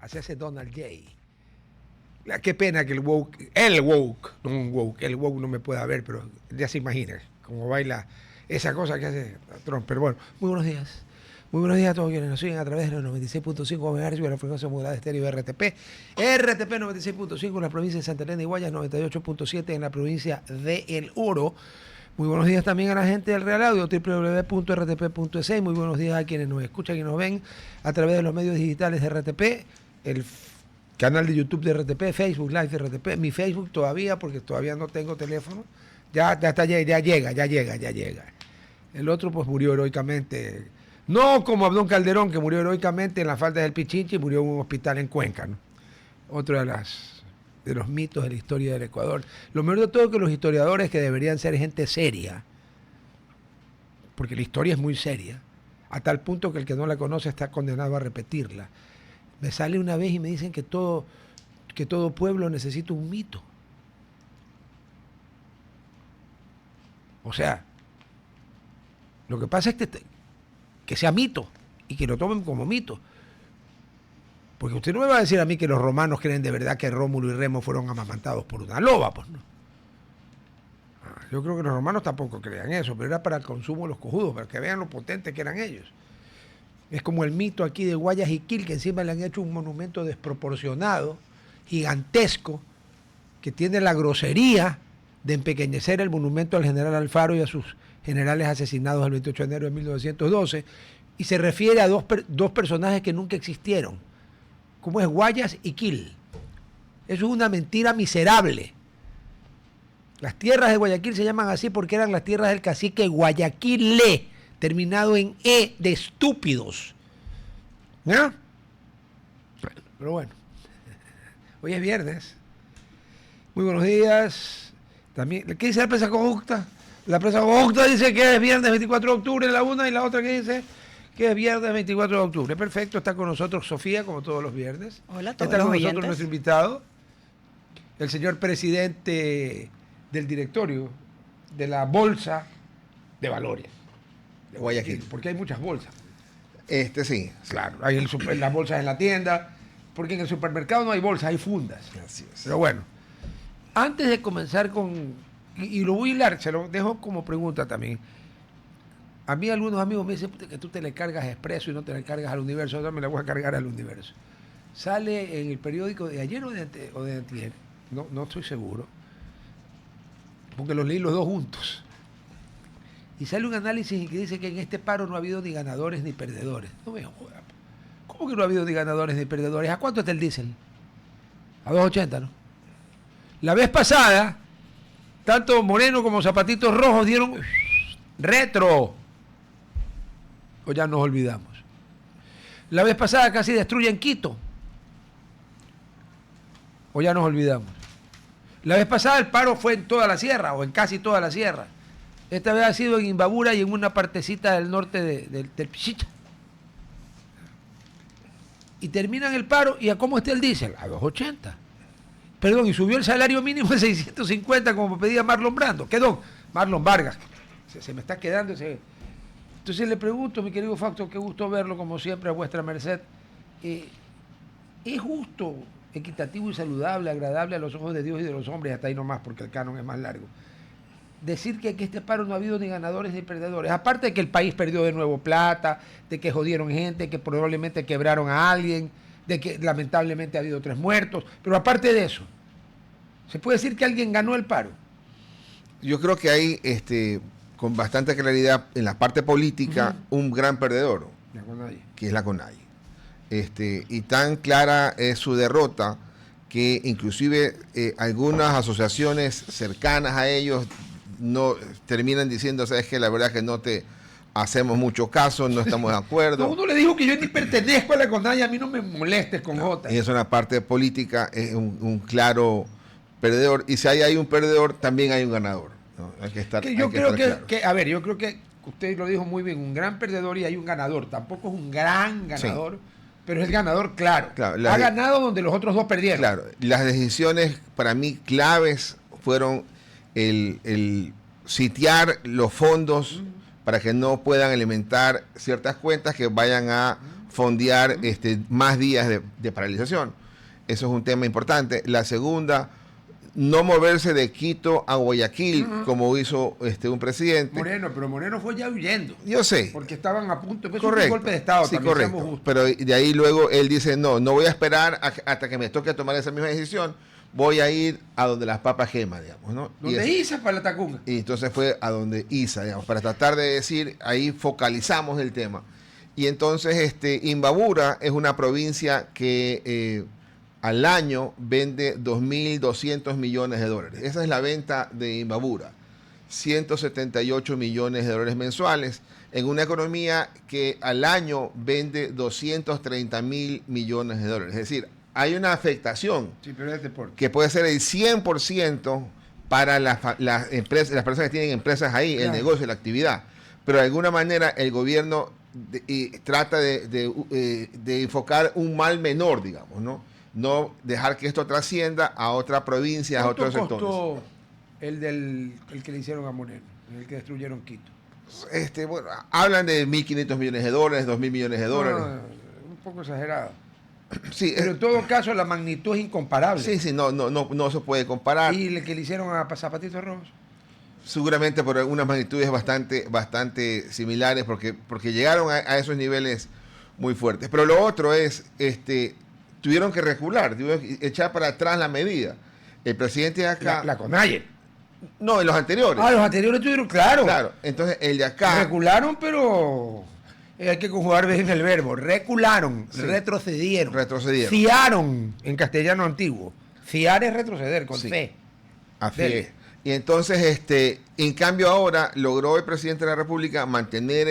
Así hace Donald J. Qué pena que el woke no me pueda ver, pero ya se imagina cómo baila esa cosa que hace Trump. Pero bueno, muy buenos días. Muy buenos días a todos quienes nos siguen a través de los 96.5 MHz de la frecuencia modulada de estéreo de RTP. RTP 96.5 en la provincia de Santa Elena y Guayas, 98.7 en la provincia de El Oro. Muy buenos días también a la gente del Real Audio, www.rtp.es. Muy buenos días a quienes nos escuchan y nos ven a través de los medios digitales de RTP, el canal de YouTube de RTP, Facebook Live de RTP, mi Facebook todavía, porque todavía no tengo teléfono. Ya llega. El otro pues murió heroicamente. No como Abdón Calderón, que murió heroicamente en las faldas del Pichinchi y murió en un hospital en Cuenca, ¿no? Otro de los mitos de la historia del Ecuador. Lo mejor de todo es que los historiadores, que deberían ser gente seria, porque la historia es muy seria, a tal punto que el que no la conoce está condenado a repetirla. Me sale una vez y me dicen que todo pueblo necesita un mito. O sea, lo que pasa es que sea mito y que lo tomen como mito. Porque usted no me va a decir a mí que los romanos creen de verdad que Rómulo y Remo fueron amamantados por una loba, pues no. Yo creo que los romanos tampoco creían eso, pero era para el consumo de los cojudos, para que vean lo potentes que eran ellos. Es como el mito aquí de Guayaquil, que encima le han hecho un monumento desproporcionado, gigantesco, que tiene la grosería de empequeñecer el monumento al general Alfaro y a sus generales asesinados el 28 de enero de 1912, y se refiere a dos personajes que nunca existieron, como es Guayas y Quil. Eso es una mentira miserable. Las tierras de Guayaquil se llaman así porque eran las tierras del cacique Guayaquile, terminado en E de estúpidos. ¿No? Pero bueno, hoy es viernes. Muy buenos días. También, ¿qué dice la prensa conjunta? La prensa conjunta dice que es viernes 24 de octubre la una, y la otra que dice que es viernes 24 de octubre. Perfecto, está con nosotros Sofía, como todos los viernes. Hola a todos está los con oyentes. nosotros nuestro invitado, el señor presidente del directorio de la Bolsa de Valores de Guayaquil, porque hay muchas bolsas. Sí. Claro, hay las bolsas en la tienda, porque en el supermercado no hay bolsas, hay fundas. Así es. Pero bueno, antes de comenzar y lo voy a hilar, se lo dejo como pregunta también. A mí algunos amigos me dicen que tú te le cargas a Expreso y no te le cargas al Universo. Yo me la voy a cargar al Universo. Sale en el periódico de ayer o de antier, no estoy seguro, porque los leí los dos juntos. Y sale un análisis que dice que en este paro no ha habido ni ganadores ni perdedores. No me jodas. ¿Cómo que no ha habido ni ganadores ni perdedores? ¿A cuánto está el diésel? A 2.80, ¿no? La vez pasada, tanto Moreno como Zapatitos Rojos dieron retro. O ya nos olvidamos. La vez pasada casi destruyen Quito. O ya nos olvidamos. La vez pasada el paro fue en toda la sierra, o en casi toda la sierra. Esta vez ha sido en Imbabura y en una partecita del norte del Pichicha. Y terminan el paro, ¿y a cómo está el diésel? A 2.80. Perdón, y subió el salario mínimo a 650, como pedía Marlon Brando. Quedó Marlon Vargas. Se me está quedando ese. Entonces le pregunto, mi querido Facto, qué gusto verlo, como siempre, a vuestra merced. ¿Es justo, equitativo y saludable, agradable a los ojos de Dios y de los hombres, hasta ahí nomás, porque el canon es más largo, decir que este paro no ha habido ni ganadores ni perdedores? Aparte de que el país perdió de nuevo plata, de que jodieron gente, que probablemente quebraron a alguien, de que lamentablemente ha habido 3 muertos, pero aparte de eso, ¿se puede decir que alguien ganó el paro? Yo creo que hay, con bastante claridad, en la parte política, un gran perdedor, La CONAIE. que es la CONAIE. Y tan clara es su derrota que inclusive algunas asociaciones cercanas a ellos no terminan diciendo, sabes que la verdad es que no te hacemos mucho caso, no estamos de acuerdo. No, uno le dijo que yo ni pertenezco a la CONAIE, a mí no me molestes con J. Y eso en la parte política es un claro perdedor. Y si hay un perdedor, también hay un ganador, ¿no? Hay que estar yo claro. Yo creo que usted lo dijo muy bien, un gran perdedor y hay un ganador. Tampoco es un gran ganador, sí, pero es el ganador, claro. Ha ganado donde los otros dos perdieron. Claro, las decisiones para mí claves fueron el sitiar los fondos para que no puedan alimentar ciertas cuentas que vayan a fondear más días de paralización. Eso es un tema importante. La segunda, no moverse de Quito a Guayaquil, como hizo un presidente. Pero Moreno fue ya huyendo. Yo sé. Porque estaban a punto de Correcto. un golpe de Estado. Sí, también, correcto. Pero de ahí luego él dice, no voy a esperar hasta que me toque tomar esa misma decisión. Voy a ir a donde las papas queman, digamos, ¿no? ¿Dónde Isa para la Tacunga? Y entonces fue a donde Isa, digamos, para tratar de decir, ahí focalizamos el tema. Y entonces Imbabura es una provincia que al año vende 2.200 millones de dólares. Esa es la venta de Imbabura. 178 millones de dólares mensuales en una economía que al año vende 230.000 millones de dólares. Es decir, hay una afectación que puede ser el 100% para las empresas, las personas que tienen empresas ahí, claro, el negocio, la actividad. Pero de alguna manera el gobierno trata de enfocar un mal menor, digamos, ¿no? No dejar que esto trascienda a otra provincia, a otros sectores. ¿Cuánto costó el que le hicieron a Moreno, el que destruyeron Quito? Bueno, hablan de 1.500 millones de dólares, 2.000 millones de dólares. Un poco exagerado. Sí, pero en todo caso la magnitud es incomparable. Sí, no se puede comparar. ¿Y el que le hicieron a Zapatito Rojos? Seguramente por algunas magnitudes bastante similares, porque llegaron a esos niveles muy fuertes. Pero lo otro es, tuvieron que recular, tuvieron que echar para atrás la medida. El presidente de acá... La CONAIE. No, en los anteriores. Los anteriores tuvieron, claro. Claro, entonces el de acá... Recularon, pero... hay que conjugar bien el verbo. Recularon, sí, retrocedieron. Fiaron, en castellano antiguo. Fiar es retroceder, con fe. Así es. Y entonces, en cambio ahora, logró el presidente de la República mantener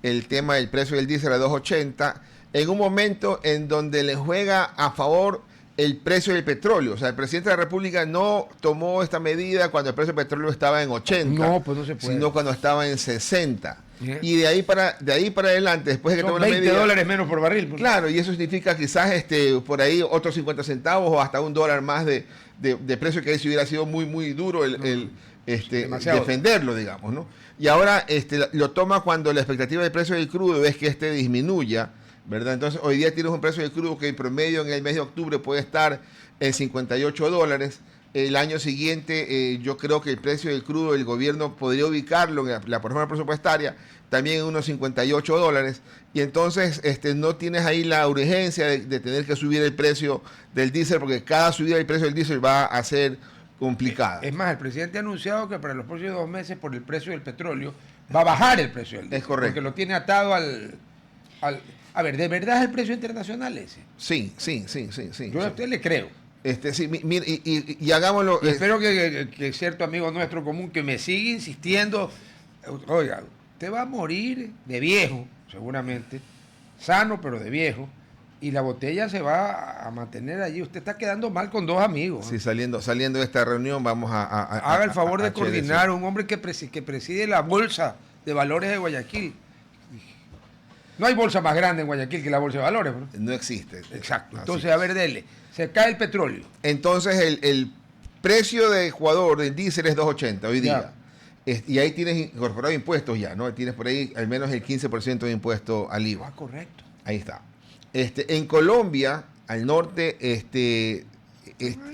el tema del precio del diésel a 2.80 en un momento en donde le juega a favor el precio del petróleo. O sea, el presidente de la República no tomó esta medida cuando el precio del petróleo estaba en 80. No, pues no se puede. Sino cuando estaba en 60. Yeah. Y de ahí para adelante, después de que tomó la medida... $20 menos por barril. Pues. Claro, y eso significa quizás por ahí otros 50 centavos o hasta $1 más de precio, que ahí si hubiera sido muy, muy duro defenderlo, digamos, ¿no? Y ahora lo toma cuando la expectativa del precio del crudo es que disminuya, ¿verdad? Entonces, hoy día tienes un precio del crudo que en promedio en el mes de octubre puede estar en $58. El año siguiente, yo creo que el precio del crudo, el gobierno podría ubicarlo en la plataforma presupuestaria también en unos $58. Y entonces no tienes ahí la urgencia de tener que subir el precio del diésel, porque cada subida del precio del diésel va a ser complicada. Es más, el presidente ha anunciado que para los próximos 2 meses, por el precio del petróleo, va a bajar el precio del diésel. Es correcto. Porque lo tiene atado al... A ver, ¿de verdad es el precio internacional ese? Sí. Yo a usted le creo. Sí, mire, y hagámoslo. Y espero que cierto amigo nuestro común que me sigue insistiendo, oiga, usted va a morir de viejo, seguramente, sano pero de viejo, y la botella se va a mantener allí. Usted está quedando mal con 2 amigos. Sí, saliendo de esta reunión vamos haga el favor de coordinar un hombre que preside la Bolsa de Valores de Guayaquil. No hay bolsa más grande en Guayaquil que la Bolsa de Valores, ¿no? No existe. Exacto. Entonces, a ver, dele. Se cae el petróleo. Entonces, el precio de Ecuador del diésel es 2.80 hoy día. Y ahí tienes incorporado impuestos ya, ¿no? Tienes por ahí al menos el 15% de impuesto al IVA. Correcto. Ahí está. En Colombia, al norte,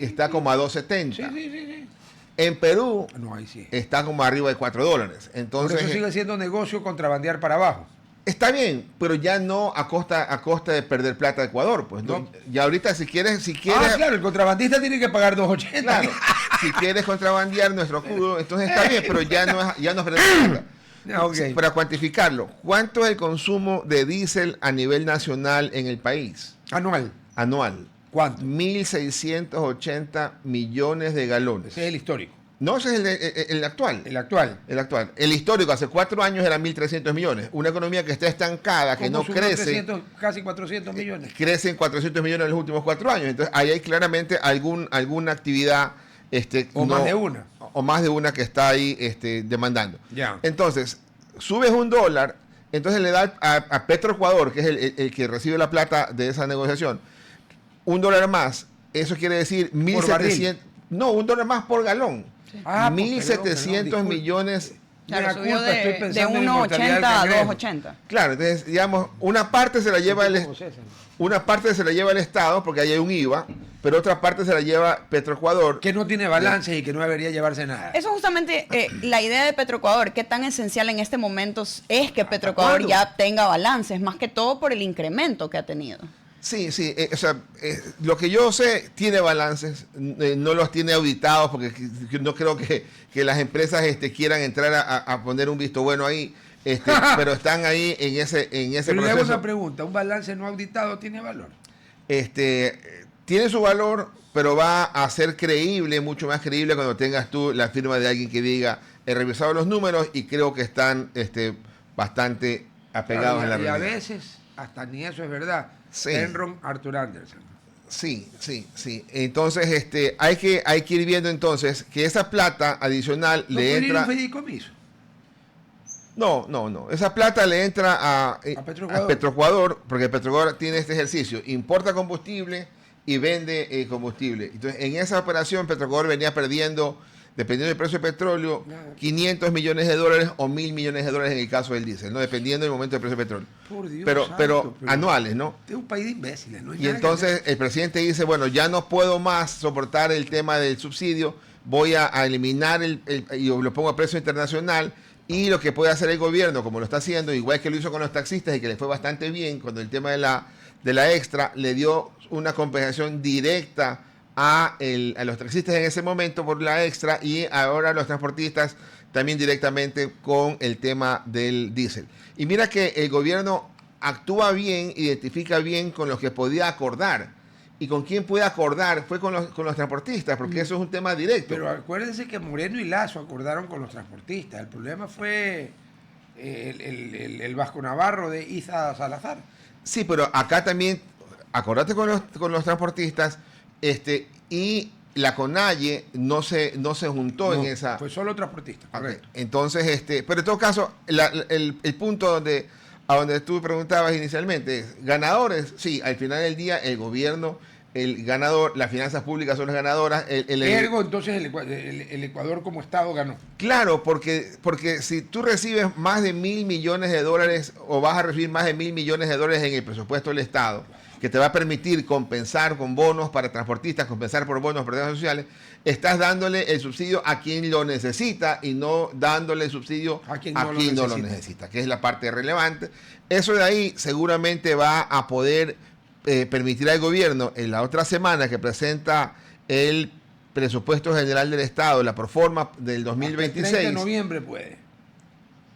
está como a 2.70. Sí. En Perú, ahí sí está como arriba de $4. Entonces, por eso sigue siendo negocio contrabandear para abajo. Está bien, pero ya no a costa de perder plata de Ecuador, pues no. Ya ahorita si quieres. Claro, el contrabandista tiene que pagar 2.80. Claro, si quieres contrabandear nuestro crudo, entonces está bien, pero ya no es perder plata. Okay. Para cuantificarlo, ¿cuánto es el consumo de diésel a nivel nacional en el país? Anual. ¿Cuánto? 1.680 millones de galones. Ese es el histórico. No, ese es el actual. El actual. El histórico, hace 4 años era 1.300 millones. Una economía que está estancada, que no crece. Casi 400 millones. Crecen 400 millones en los últimos 4 años. Entonces, ahí hay claramente alguna actividad. Más de una que está ahí demandando. Ya. Entonces, subes $1, entonces le da a Petroecuador, que es el que recibe la plata de esa negociación, $1 más. Eso quiere decir 1.700. No, $1 más por galón. 1.700 millones Claro, Mea subió culpa, estoy de pensando en 1,80 a cangrejo. 2,80. Claro, entonces, digamos, una parte se la lleva el Estado, porque ahí hay un IVA, pero otra parte se la lleva Petroecuador. Que no tiene balances y que no debería llevarse nada. Eso es justamente la idea de Petroecuador. ¿Qué tan esencial en este momento es que Petroecuador ¿cuándo? ya tenga balances? Más que todo por el incremento que ha tenido. Sí, sí, o sea, lo que yo sé tiene balances, no los tiene auditados porque no creo que las empresas quieran entrar a poner un visto bueno ahí, pero están ahí en ese Pero le hago proceso. una pregunta, ¿un balance no auditado tiene valor? Tiene su valor, pero va a ser creíble, mucho más creíble cuando tengas tú la firma de alguien que diga, he revisado los números y creo que están bastante apegados Claro, a la y a realidad. veces, hasta ni eso es verdad. Sí. Enron, Arthur Andersen. Sí, sí, sí. Entonces, hay que ir viendo entonces que esa plata adicional ¿No le puede ir entra. un fideicomiso? No. Esa plata le entra a Petroecuador. Petroecuador, porque Petroecuador tiene este ejercicio. Importa combustible y vende combustible. Entonces, en esa operación, Petroecuador venía perdiendo, dependiendo del precio del petróleo, Claro. 500 millones de dólares o 1.000 millones de dólares en el caso del diésel, ¿no? Dependiendo del momento del precio del petróleo. Por Dios Pero santo, anuales, ¿no? Este es un país de imbéciles, ¿no? hay Y nada que entonces hacer. el presidente dice, bueno, ya no puedo más soportar el tema del subsidio, voy a eliminar y lo pongo a precio internacional, y lo que puede hacer el gobierno, como lo está haciendo, igual que lo hizo con los taxistas y que le fue bastante bien, cuando el tema de la extra le dio una compensación directa a los taxistas en ese momento por la extra, y ahora los transportistas también directamente con el tema del diésel. Y mira que el gobierno actúa bien, identifica bien con los que podía acordar. Y con quién puede acordar fue con los transportistas, porque eso es un tema directo. Pero acuérdense que Moreno y Lazo acordaron con los transportistas. El problema fue el Vasco Navarro de Isa Salazar. Sí, pero acá también, acordate con los transportistas, y la CONAIE no se juntó en esa. Fue solo transportista, Ok, correcto. entonces, pero en todo caso, el punto a donde tú preguntabas inicialmente es, ganadores, sí, al final del día el gobierno, el ganador, las finanzas públicas son las ganadoras. Ergo, entonces el Ecuador como Estado ganó. Claro, porque si tú recibes más de 1.000 millones de dólares o vas a recibir más de 1.000 millones de dólares en el presupuesto del Estado, que te va a permitir compensar con bonos para transportistas, compensar por bonos para programas sociales, estás dándole el subsidio a quien lo necesita y no dándole el subsidio a quien no lo necesita, que es la parte relevante. Eso de ahí seguramente va a poder permitir al gobierno en la otra semana que presenta el presupuesto general del Estado, la proforma del 2026. Hasta el 30 de noviembre puede.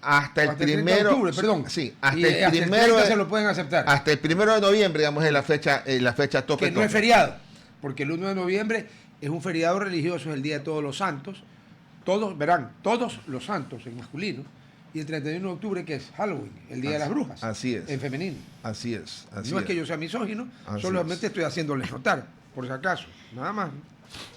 Hasta el Hasta el 30 de primero. octubre, perdón. Sí, hasta Y el hasta el primero. 30 se lo pueden aceptar. Hasta el 1 de noviembre, digamos, es la fecha tope. Que no es feriado, porque el 1 de noviembre es un feriado religioso, es el Día de Todos los Santos. Todos, verán, todos los santos en masculino. Y el 31 de octubre, que es Halloween, el Día de las Brujas. Así es. En femenino. Así es. No es que yo sea misógino, Así solamente es. estoy haciéndoles notar, por si acaso. Nada más.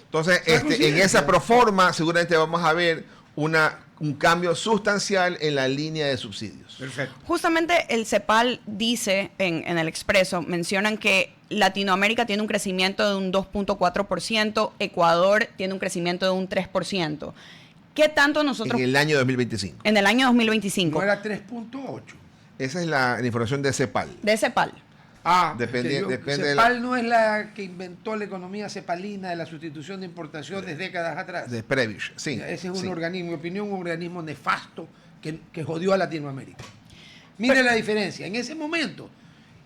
Entonces, Una en coincidencia. esa proforma seguramente vamos a ver un cambio sustancial en la línea de subsidios. Perfecto. Justamente el CEPAL dice en el Expreso, mencionan que Latinoamérica tiene un crecimiento de un 2.4%, Ecuador tiene un crecimiento de un 3%. ¿Qué tanto nosotros... En el año 2025. En el año 2025. No era 3.8. Esa es la información de CEPAL. De CEPAL. Depende de CEPAL no es la que inventó la economía cepalina de la sustitución de importaciones décadas atrás. De Prevish, sí. Ese es un sí. organismo, en mi opinión, un organismo nefasto que jodió a Latinoamérica. Mire la diferencia. En ese momento,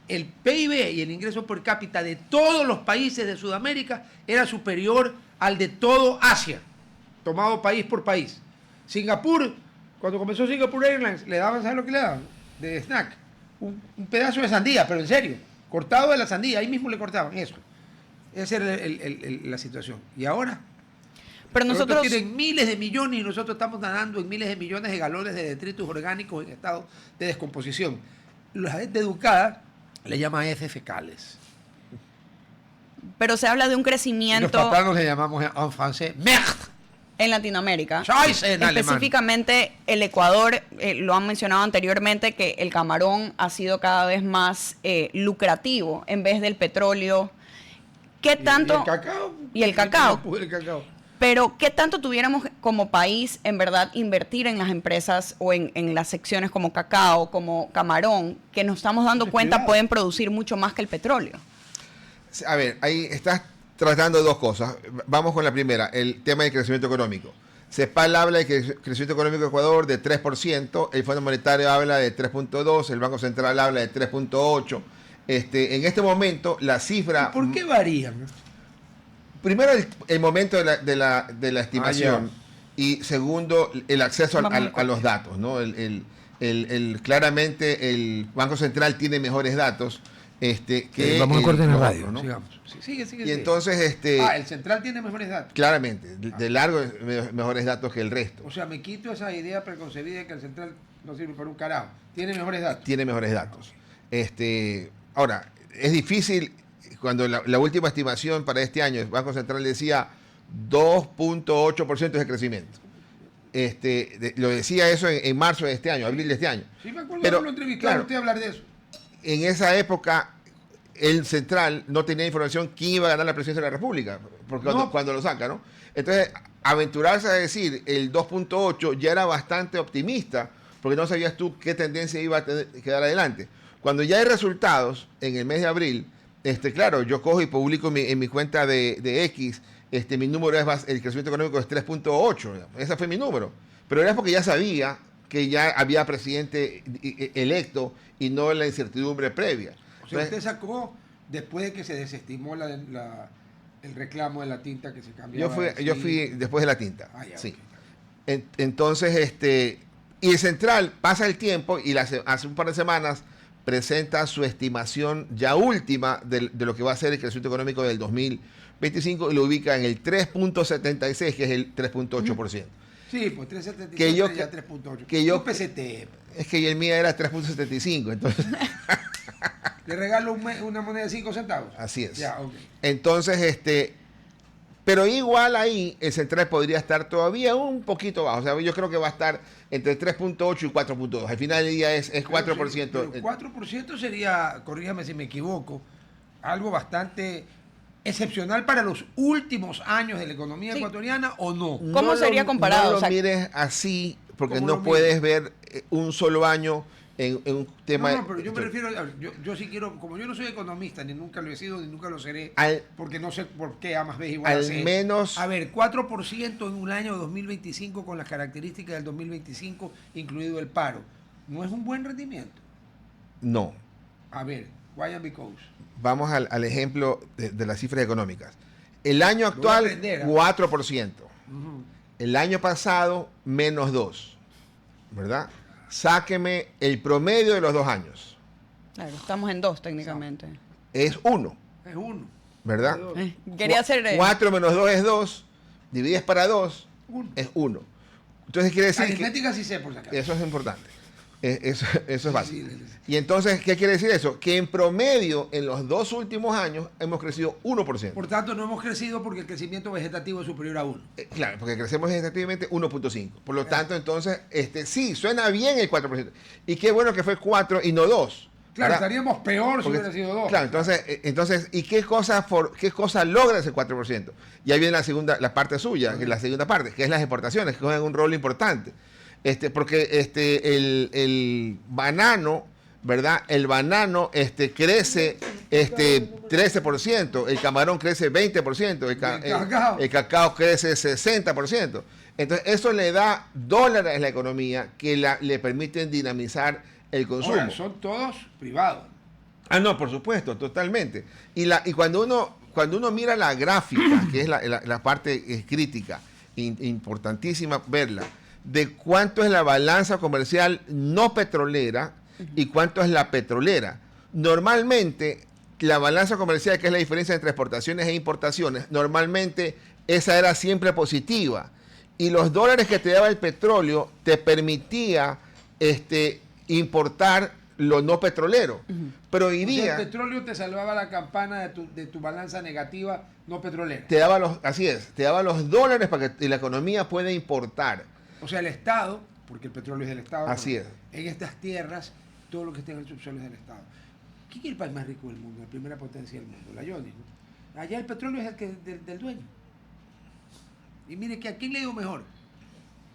el PIB y el ingreso per cápita de todos los países de Sudamérica era superior al de todo Asia, tomado país por país. Singapur, cuando comenzó Singapore Airlines, le daban, ¿sabes lo que le daban? De snack. Un pedazo de sandía, pero en serio, cortado de la sandía, ahí mismo le cortaban eso. Esa era la situación. Y ahora, Pero nosotros... tienen miles de millones y nosotros estamos nadando en miles de millones de galones de detritus orgánicos en estado de descomposición. La gente educada le llama heces fecales. Pero se habla de un Y los crecimiento patanos le llamamos en francés merde. en Latinoamérica. Scheiße en alemán. Específicamente el Ecuador, lo han mencionado anteriormente, que el camarón ha sido cada vez más lucrativo en vez del petróleo. ¿Qué tanto? Y el cacao. Y el cacao. El cacao. Pero, ¿qué tanto tuviéramos como país, en verdad, invertir en las empresas o en las secciones como cacao, como camarón, que nos estamos dando cuenta privado. pueden producir mucho más que el petróleo? A ver, ahí estás tratando dos cosas. Vamos con la primera, el tema del crecimiento económico. CEPAL habla de crecimiento económico de Ecuador de 3%, el Fondo Monetario habla de 3.2%, el Banco Central habla de 3.8%. En este momento, la cifra... ¿Por qué varían? Primero, el momento de la estimación y segundo, el acceso a los datos, ¿no? Claramente el Banco Central tiene mejores datos que vamos a cortar en la los radio, otros, ¿no? sigamos. Sigue. Y entonces, el central tiene mejores datos. claramente, de largo mejores datos que el resto. O sea, me quito esa idea preconcebida de que el central no sirve para un carajo. Tiene mejores datos. Tiene mejores datos. Ahora, es difícil, cuando la última estimación para este año, el Banco Central decía 2.8% de crecimiento. Lo decía eso en marzo de este año, abril de este año. Sí, me acuerdo, Pero, lo entrevistaron claro, usted a hablar de eso. En esa época, el central no tenía información quién iba a ganar la presidencia de la República, porque cuando lo saca, ¿no? Entonces, aventurarse a decir el 2.8 ya era bastante optimista, porque no sabías tú qué tendencia iba a quedar adelante. Cuando ya hay resultados, en el mes de abril, claro, yo cojo y publico en mi cuenta de X, mi número el crecimiento económico es 3.8, ese fue mi número. Pero era porque ya sabía que ya había presidente electo y no la incertidumbre previa. O sea, usted sacó después de que se desestimó el reclamo de la tinta que se cambiaba. Yo fui después de la tinta. Ya, sí. Okay. Entonces, y el central pasa el tiempo y hace un par de semanas presenta su estimación ya última de lo que va a ser el crecimiento económico del 2025 y lo ubica en el 3.76, que es el 3.8%. Sí, pues 3.77 Que yo, ya 3.8. Que yo, PCT. Es que el mío era 3.75, entonces... Le regalo una moneda de 5 centavos. Así es. Ya, okay. Entonces, pero igual ahí el central podría estar todavía un poquito bajo. O sea, yo creo que va a estar entre 3.8 y 4.2. Al final del día es 4%. Sí, pero 4% sería, corrígame si me equivoco, algo bastante excepcional para los últimos años de la economía ecuatoriana, ¿o no? ¿Cómo sería comparado? No lo mires así, porque ¿Cómo no lo puedes ver un solo año en un tema... No, pero yo me refiero, yo sí quiero, como yo no soy economista, ni nunca lo he sido, ni nunca lo seré, porque no sé por qué A más B igual a C. Al menos... A ver, 4% en un año 2025 con las características del 2025, incluido el paro. ¿No es un buen rendimiento? No. A ver, why and because. Vamos al ejemplo de las cifras económicas. El año actual, 4%. Uh-huh. El año pasado, menos 2%. ¿Verdad? Sáqueme el promedio de los 2 años. Claro, estamos en 2 técnicamente. Es 1. Es 1. ¿Verdad? Quería hacer... 4 menos 2 es 2. Divides para 2, es 1. Entonces quiere decir aritmética sí sé, por si acaso. eso es importante. Eso es básico. Sí. Y entonces, ¿qué quiere decir eso? Que en promedio, en los 2 últimos años, hemos crecido 1%. Por tanto, no hemos crecido porque el crecimiento vegetativo es superior a 1. Claro, porque crecemos vegetativamente 1.5. Por lo tanto, entonces, sí, suena bien el 4%. Y qué bueno que fue 4 y no 2. Claro, ¿verdad? estaríamos peor si hubiera sido 2. Claro, entonces, ¿y qué cosa logra ese 4%? Y ahí viene la parte suya, que es la segunda parte, que es las exportaciones, que juegan un rol importante. Porque el banano, ¿verdad? El banano crece 13%, el camarón crece 20%, el cacao crece 60%. Entonces, eso le da dólares a la economía que le permiten dinamizar el consumo. Ahora, son todos privados. No, por supuesto, totalmente. Y cuando uno mira la gráfica, que es la parte crítica, importantísima verla, de cuánto es la balanza comercial no petrolera y cuánto es la petrolera. Normalmente, la balanza comercial, que es la diferencia entre exportaciones e importaciones, normalmente esa era siempre positiva. Y los dólares que te daba el petróleo te permitía importar lo no petrolero. Pero hoy día... el petróleo te salvaba la campana de tu balanza negativa no petrolera. Te daba los dólares para que la economía pueda importar. O sea, el Estado, porque el petróleo es del Estado. Así es. En estas tierras, todo lo que esté en el subsuelo es del Estado. ¿Quién es el país más rico del mundo? La primera potencia del mundo, la Johnny, ¿no? Allá el petróleo es del dueño. Y mire que a quién le ha ido mejor.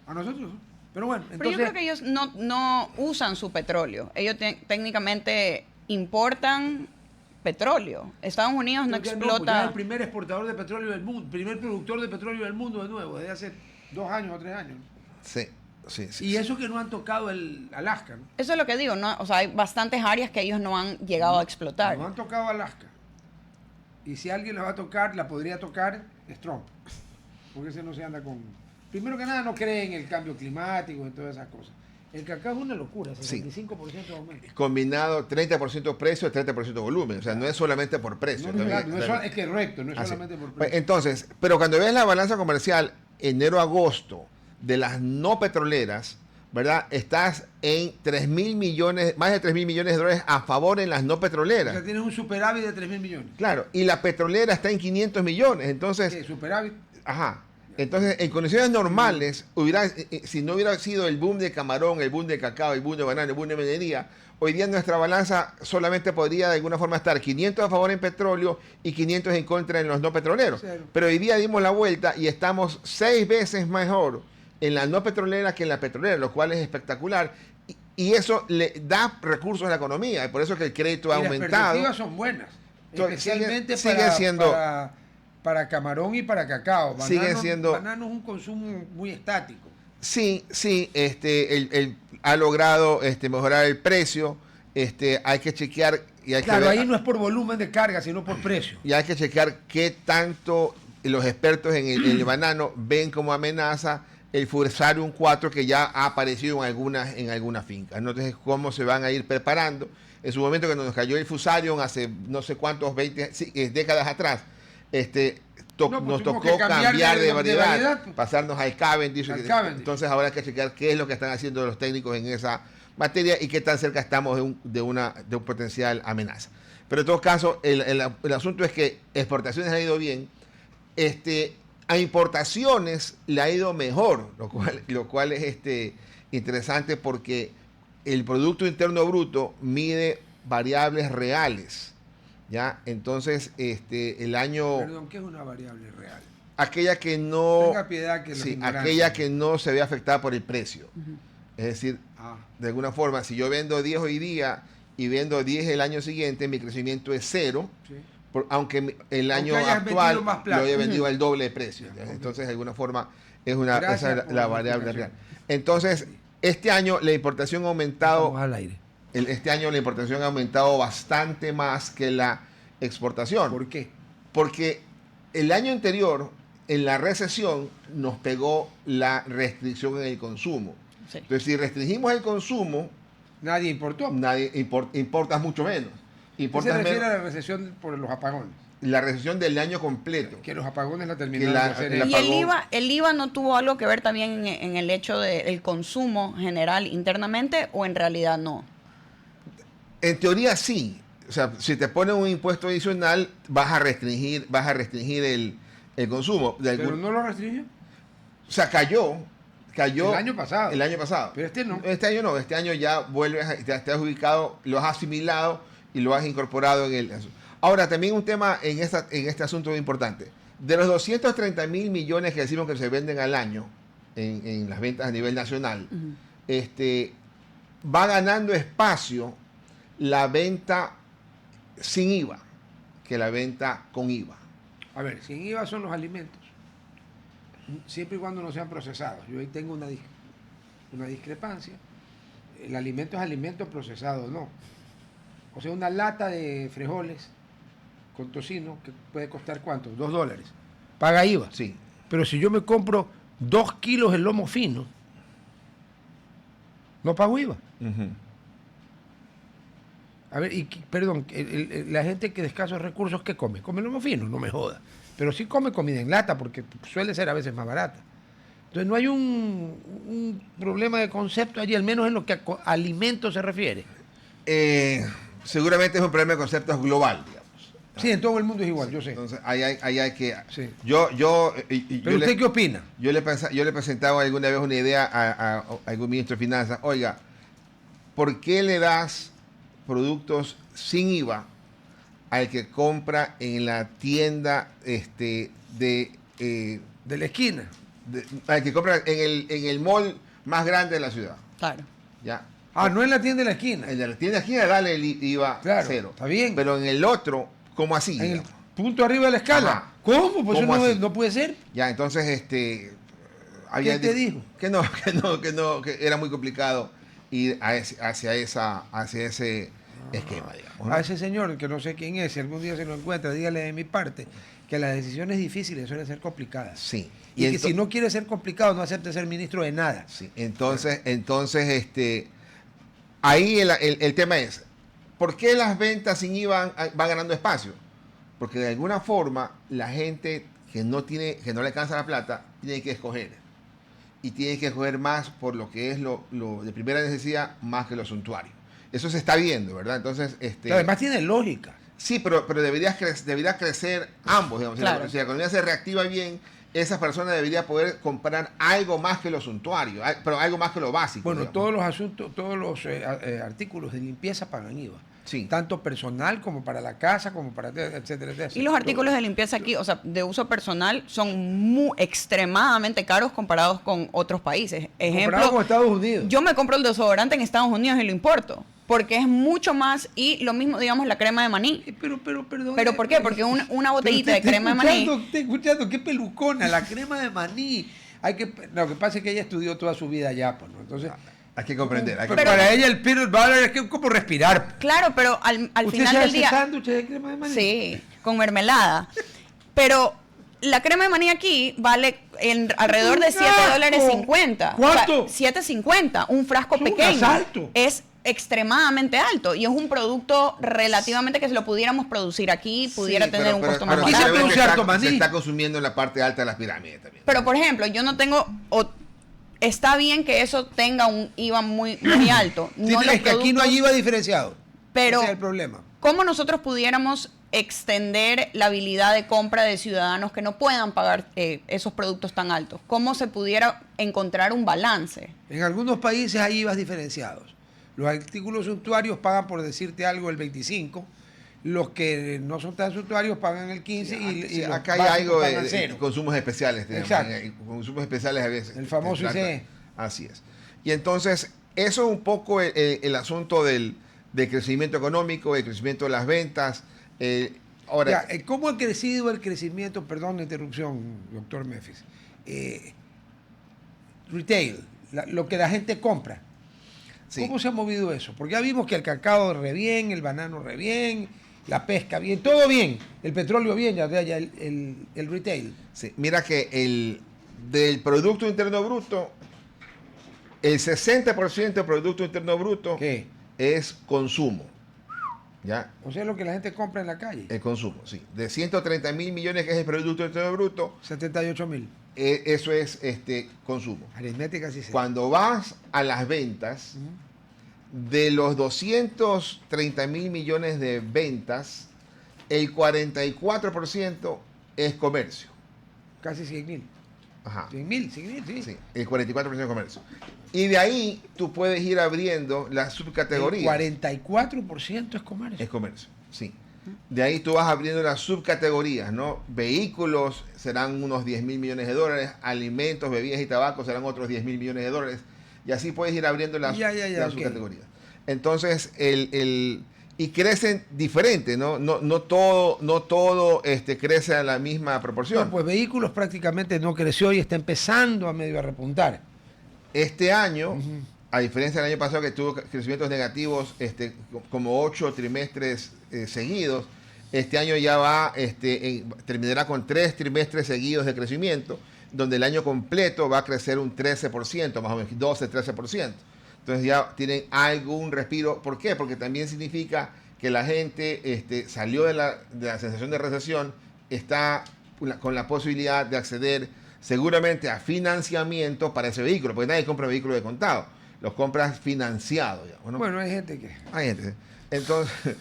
A nosotros. Pero bueno, Pero yo entonces... creo que ellos no usan su petróleo. Ellos técnicamente importan petróleo. Estados Unidos no Porque es explota. el primer exportador de petróleo del mundo, primer productor de petróleo del mundo de nuevo, desde hace 2 años o 3 años. Sí, sí, sí. Y sí. eso que no han tocado el Alaska, ¿no? Eso es lo que digo, ¿no? O sea, hay bastantes áreas que ellos no han llegado a explotar. No han tocado Alaska. Y si alguien la va a tocar, la podría tocar, es Trump. Porque ese no se anda con... Primero que nada, no cree en el cambio climático, en todas esas cosas. El cacao es una locura, 65% de aumento. Combinado 30% precio, 30% volumen. O sea, no es solamente por precio. No, también- es correcto, no es Así. solamente por Pues, precio. entonces, pero cuando ves la balanza comercial enero-agosto de las no petroleras, ¿verdad? Estás en 3.000 millones, más de 3.000 millones de dólares a favor en las no O petroleras. sea, tienes un superávit de 3.000 millones. Claro, y la petrolera está en 500 millones. Entonces, ¿Qué? Superávit. ajá. Entonces, en condiciones normales, si no hubiera sido el boom de camarón, el boom de cacao, el boom de banano, el boom de minería, hoy día nuestra balanza solamente podría de alguna forma estar 500 a favor en petróleo y 500 en contra en los no petroleros. Cero. Pero hoy día dimos la vuelta y estamos 6 veces mejor en la no petrolera que en la petrolera, lo cual es espectacular. Y eso le da recursos a la economía. Y por eso es que el crédito ha Y las aumentado. perspectivas son buenas. Entonces, Especialmente sigue siendo- para camarón y para cacao. Banano, Sigue siendo- banano es un consumo muy estático. Sí, sí, él ha logrado mejorar el precio. Hay que chequear y hay Claro, que ver, ahí no es por volumen de carga, sino por precio. y hay que chequear qué tanto los expertos en el banano ven como amenaza el Fusarium 4 que ya ha aparecido en algunas fincas. Entonces, cómo se van a ir preparando. En su momento que nos cayó el Fusarium hace no sé cuántos, 20 décadas atrás, No, pues nos tuvimos tocó que cambiar cambiar de de variedad, variedad. pasarnos al Cavendish. Al Cavendish. Entonces ahora hay que chequear qué es lo que están haciendo los técnicos en esa materia y qué tan cerca estamos de un potencial amenaza. Pero en todo caso, el asunto es que exportaciones ha ido bien, a importaciones le ha ido mejor, lo cual es interesante porque el Producto Interno Bruto mide variables reales. ¿Ya? Entonces, el año... Perdón, ¿qué es una variable real? Aquella que no... Tenga piedad que los sí, ignorantes. aquella que no se ve afectada por el precio. Es decir, Ah, de alguna forma, si yo vendo 10 hoy día y vendo 10 el año siguiente, mi crecimiento es 0, sí. aunque el año hayas actual vendido más plata. lo he vendido al doble de precio. Ya, Entonces, de alguna forma, esa Gracias es por la la variable explicación. real. Entonces, este año la importación ha aumentado... Estamos al aire. Este año la importación ha aumentado bastante más que la exportación. ¿Por qué? Porque el año anterior, en la recesión, nos pegó la restricción en el consumo. Sí. Entonces, si restringimos el consumo, Nadie importó. nadie importas mucho menos. ¿Qué se Importas refiere menos a la recesión por los apagones? la recesión del año completo. Que los apagones la terminaron Que la- de hacer el Y apagón. el IVA no tuvo algo que ver también en el hecho del consumo general internamente, o en realidad no. En teoría sí. O sea, si te ponen un impuesto adicional, vas a restringir el consumo. De Pero algún- no lo restringió. O sea, cayó. El año pasado. El año pasado. Pero este no. Este año no. Este año ya vuelves, ya te has ubicado, lo has asimilado y lo has incorporado en el... Ahora, también un tema en este asunto importante. De los 230.000 millones que decimos que se venden al año en las ventas a nivel nacional, va ganando espacio la venta sin IVA que la venta con IVA. A ver, sin IVA son los alimentos. Siempre y cuando no sean procesados. Yo ahí tengo una discrepancia. El alimento es alimento procesado, no. O sea, una lata de frijoles con tocino, que puede costar ¿cuánto? $2. Paga IVA. Sí. Pero si yo me compro 2 kilos de lomo fino, no pago IVA. A ver, perdón, la gente que de escasos recursos, ¿qué come? Come lomo fino, no me joda. Pero sí come comida en lata, porque suele ser a veces más barata. Entonces no hay un problema de concepto allí, al menos en lo que a alimentos se refiere. Seguramente es un problema de conceptos global, digamos. Sí, en todo el mundo es igual, yo sé. Entonces, ahí hay que... Sí. Yo Pero ¿usted qué opina? Yo le presentaba alguna vez una idea a algún ministro de Finanzas. Oiga, ¿por qué le das productos sin IVA al que compra en la tienda De la esquina. Al que compra en el mall más grande de la ciudad. Claro. ¿Ya? No en la tienda de la esquina. En la tienda aquí dale el IVA Claro, cero. está bien. Pero en el otro, ¿cómo así? En el digamos? punto arriba de la escala. Ajá. ¿Cómo? Pues ¿Cómo eso así? no puede ser. Ya, entonces, ¿Quién te dijo? Que no, que era muy complicado ir hacia ese esquema, digamos. ¿no? A ese señor, que no sé quién es, si algún día se lo encuentra, dígale de mi parte que las decisiones difíciles suelen ser complicadas. Sí. Y que si no quiere ser complicado, no acepte ser ministro de nada. Sí. Entonces, ahí el tema es, ¿por qué las ventas sin IVA van ganando espacio? Porque de alguna forma la gente que no le alcanza la plata, tiene que escoger. Y tiene que escoger más por lo que es lo de primera necesidad, más que lo suntuario. Eso se está viendo, ¿verdad? Entonces, Además tiene lógica. sí, pero debería crecer ambos, digamos. Claro. Si la economía se reactiva bien, esa persona debería poder comprar algo más que lo suntuario, pero algo más que lo básico. Bueno, digamos. todos los artículos de limpieza pagan IVA. Sí. Tanto personal como para la casa, como para etcétera, etcétera. Y los artículos de limpieza aquí, o sea, de uso personal, son extremadamente caros comparados con otros países. Comparado Ejemplo, con Estados Unidos. yo me compro el desodorante en Estados Unidos y lo importo, porque es mucho más, y lo mismo, digamos, la crema de maní. Pero, perdón. ¿Pero por qué? Porque una botellita de Pero crema de maní... Estoy escuchando, qué pelucona, la crema de maní. Lo que pasa es que ella estudió toda su vida allá, pues, ¿no? Entonces... Hay que comprender. Pero para ella el peanut butter es como respirar. Claro, pero al ¿Usted final se del hace día... sándwich de crema de maní? Sí, con mermelada. Pero la crema de maní aquí vale alrededor de $7.50. ¿Cuánto? O sea, $7.50, un frasco Es un pequeño. asalto. Es extremadamente alto y es un producto relativamente que si lo pudiéramos producir aquí pudiera tener un costo más Aquí se barato. produce harto maní. Se está consumiendo en la parte alta de las pirámides también. Pero por ejemplo, yo no tengo... está bien que eso tenga un IVA muy, muy alto. Sí, No los es que aquí no hay productos- IVA diferenciado. Pero- Ese es el problema. ¿Cómo nosotros pudiéramos extender la habilidad de compra de ciudadanos que no puedan pagar esos productos tan altos? ¿Cómo se pudiera encontrar un balance? En algunos países hay IVAs diferenciados. Los artículos suntuarios pagan, por decirte algo, el 25%. Los que no son tan suntuarios pagan el 15% y los acá hay básicos algo pagan de cero. consumos especiales. digamos, Exacto. consumos especiales a veces. El famoso se trata. ICE. Así es. Y entonces, eso es un poco el asunto del crecimiento económico, el crecimiento de las ventas. Ahora, Ya, ¿cómo ha crecido el crecimiento? Perdón la interrupción, doctor Memphis. Retail, lo que la gente compra. sí. ¿Cómo se ha movido eso? Porque ya vimos que el cacao re bien, el banano re bien, la pesca bien, todo bien, el petróleo bien, ya el retail. Sí, mira que del Producto Interno Bruto, el 60% del Producto Interno Bruto ¿Qué? es consumo. ¿Ya? O sea, lo que la gente compra en la calle. El consumo, sí. De 130 mil millones que es el Producto Interno Bruto, 78.000. eso es consumo. Aritmética sí se. Cuando vas a las ventas, de los 230 mil millones de ventas, el 44% es comercio. Casi 100.000. Ajá. 100.000, sí. Sí, el 44% es comercio. Y de ahí tú puedes ir abriendo las subcategorías. El 44% es comercio. Es comercio, sí. De ahí tú vas abriendo las subcategorías, ¿no? Vehículos serán unos 10 mil millones de dólares, alimentos, bebidas y tabaco serán otros 10 mil millones de dólares. Y así puedes ir abriendo las ok. subcategorías. Entonces, y crecen diferente, ¿no? No todo crece a la misma proporción. No, pues vehículos prácticamente no creció y está empezando a medio a repuntar. Este año, a diferencia del año pasado que tuvo crecimientos negativos como 8 trimestres seguidos, este año ya terminará con 3 trimestres seguidos de crecimiento, donde el año completo va a crecer un 13%, más o menos 12-13%. Entonces ya tienen algún respiro. ¿Por qué? Porque también significa que la gente salió de la sensación de recesión, está con la posibilidad de acceder seguramente a financiamiento para ese vehículo, porque nadie compra vehículos de contado, los compras financiados. Digamos, ¿no? Bueno, hay gente que... Hay gente. Entonces,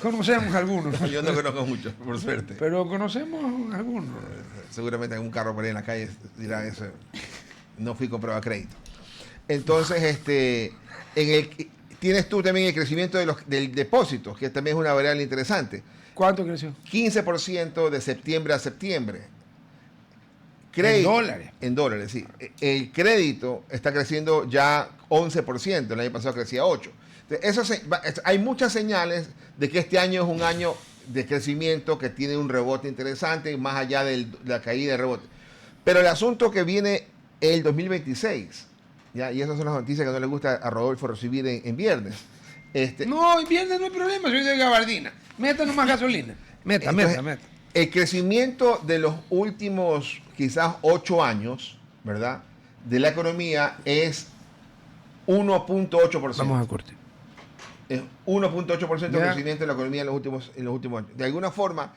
Conocemos algunos. yo no conozco mucho, por suerte. Pero conocemos algunos. Seguramente algún carro por ahí en la calle dirá eso. No fui comprado a crédito. Entonces, tienes tú también el crecimiento del depósito, que también es una variable interesante. ¿Cuánto creció? 15% de septiembre a septiembre. En dólares. En dólares, sí. El crédito está creciendo ya 11%, el año pasado crecía 8%. Entonces, hay muchas señales de que este año es un año de crecimiento que tiene un rebote interesante, más allá de la caída del rebote. Pero el asunto que viene el 2026, ¿ya? Y esas son las noticias que no le gusta a Rodolfo recibir en viernes. No, en viernes no hay problema, soy de gabardina. Meta nomás gasolina. Meta. El crecimiento de los últimos quizás 8 años, ¿verdad?, de la economía es 1.8%. Vamos a corte. Es 1.8% de crecimiento de la economía en los últimos años. De alguna forma,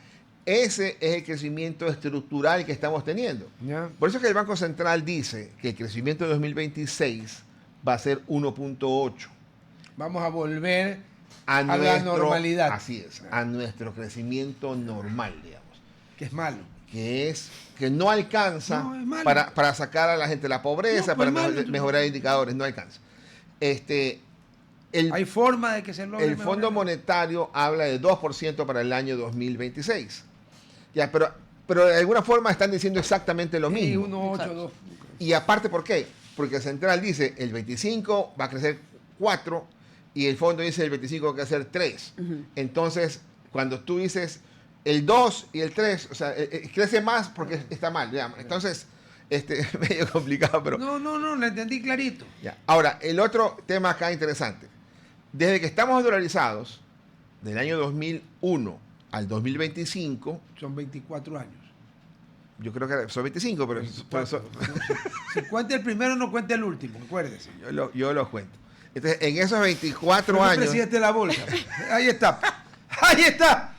ese es el crecimiento estructural que estamos teniendo. Ya. Por eso es que el Banco Central dice que el crecimiento de 2026 va a ser 1.8%. Vamos a volver A la normalidad. Así es, a nuestro crecimiento normal, digamos. Que es malo. Que no alcanza No, es malo. para sacar a la gente de la pobreza, No, pues para malo. mejorar indicadores, no alcanza. Hay forma de que se logre. El Fondo Monetario habla de 2% para el año 2026. Ya, pero de alguna forma están diciendo exactamente lo Sí, mismo. 1.8, 2. Y aparte, ¿por qué? Porque el Central dice el 25 va a crecer 4 y el fondo dice el 25 va a crecer 3. Entonces, cuando tú dices el 2 y el 3, o sea, crece más porque está mal, digamos. Entonces, medio complicado, pero... No, lo entendí clarito. Ya. Ahora, el otro tema acá interesante. Desde que estamos dolarizados, del año 2001 al 2025, Son 24 años. yo creo que son 25, pero... Si cuenta el primero, no cuenta el último, acuérdese. Yo los cuento. Entonces, en esos 24 Pero el años... presidente de la bolsa. Ahí está. Ahí está.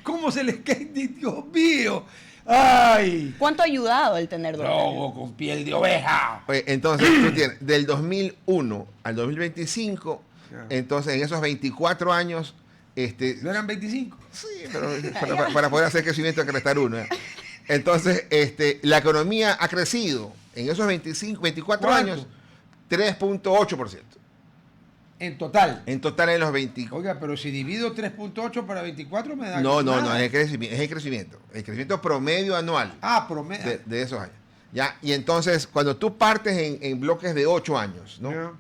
¿Cómo se les cae? Dios mío. ¡Ay! ¿Cuánto ha ayudado el tener dólares? Lobo con piel de oveja. Oye, entonces, tú tienes del 2001 al 2025, entonces en esos 24 años... ¿No eran 25? Sí, pero para poder hacer crecimiento hay que restar uno. ¿Eh? Entonces, la economía ha crecido en esos 24 ¿Cuánto? años 3.8%. En total. En total en los 24. Oiga, pero si divido 3.8 para 24 me da... No, nada. es el crecimiento. El crecimiento promedio anual Promedio. de esos años. ¿Ya? Y entonces, cuando tú partes en bloques de 8 años, ¿no? Ya.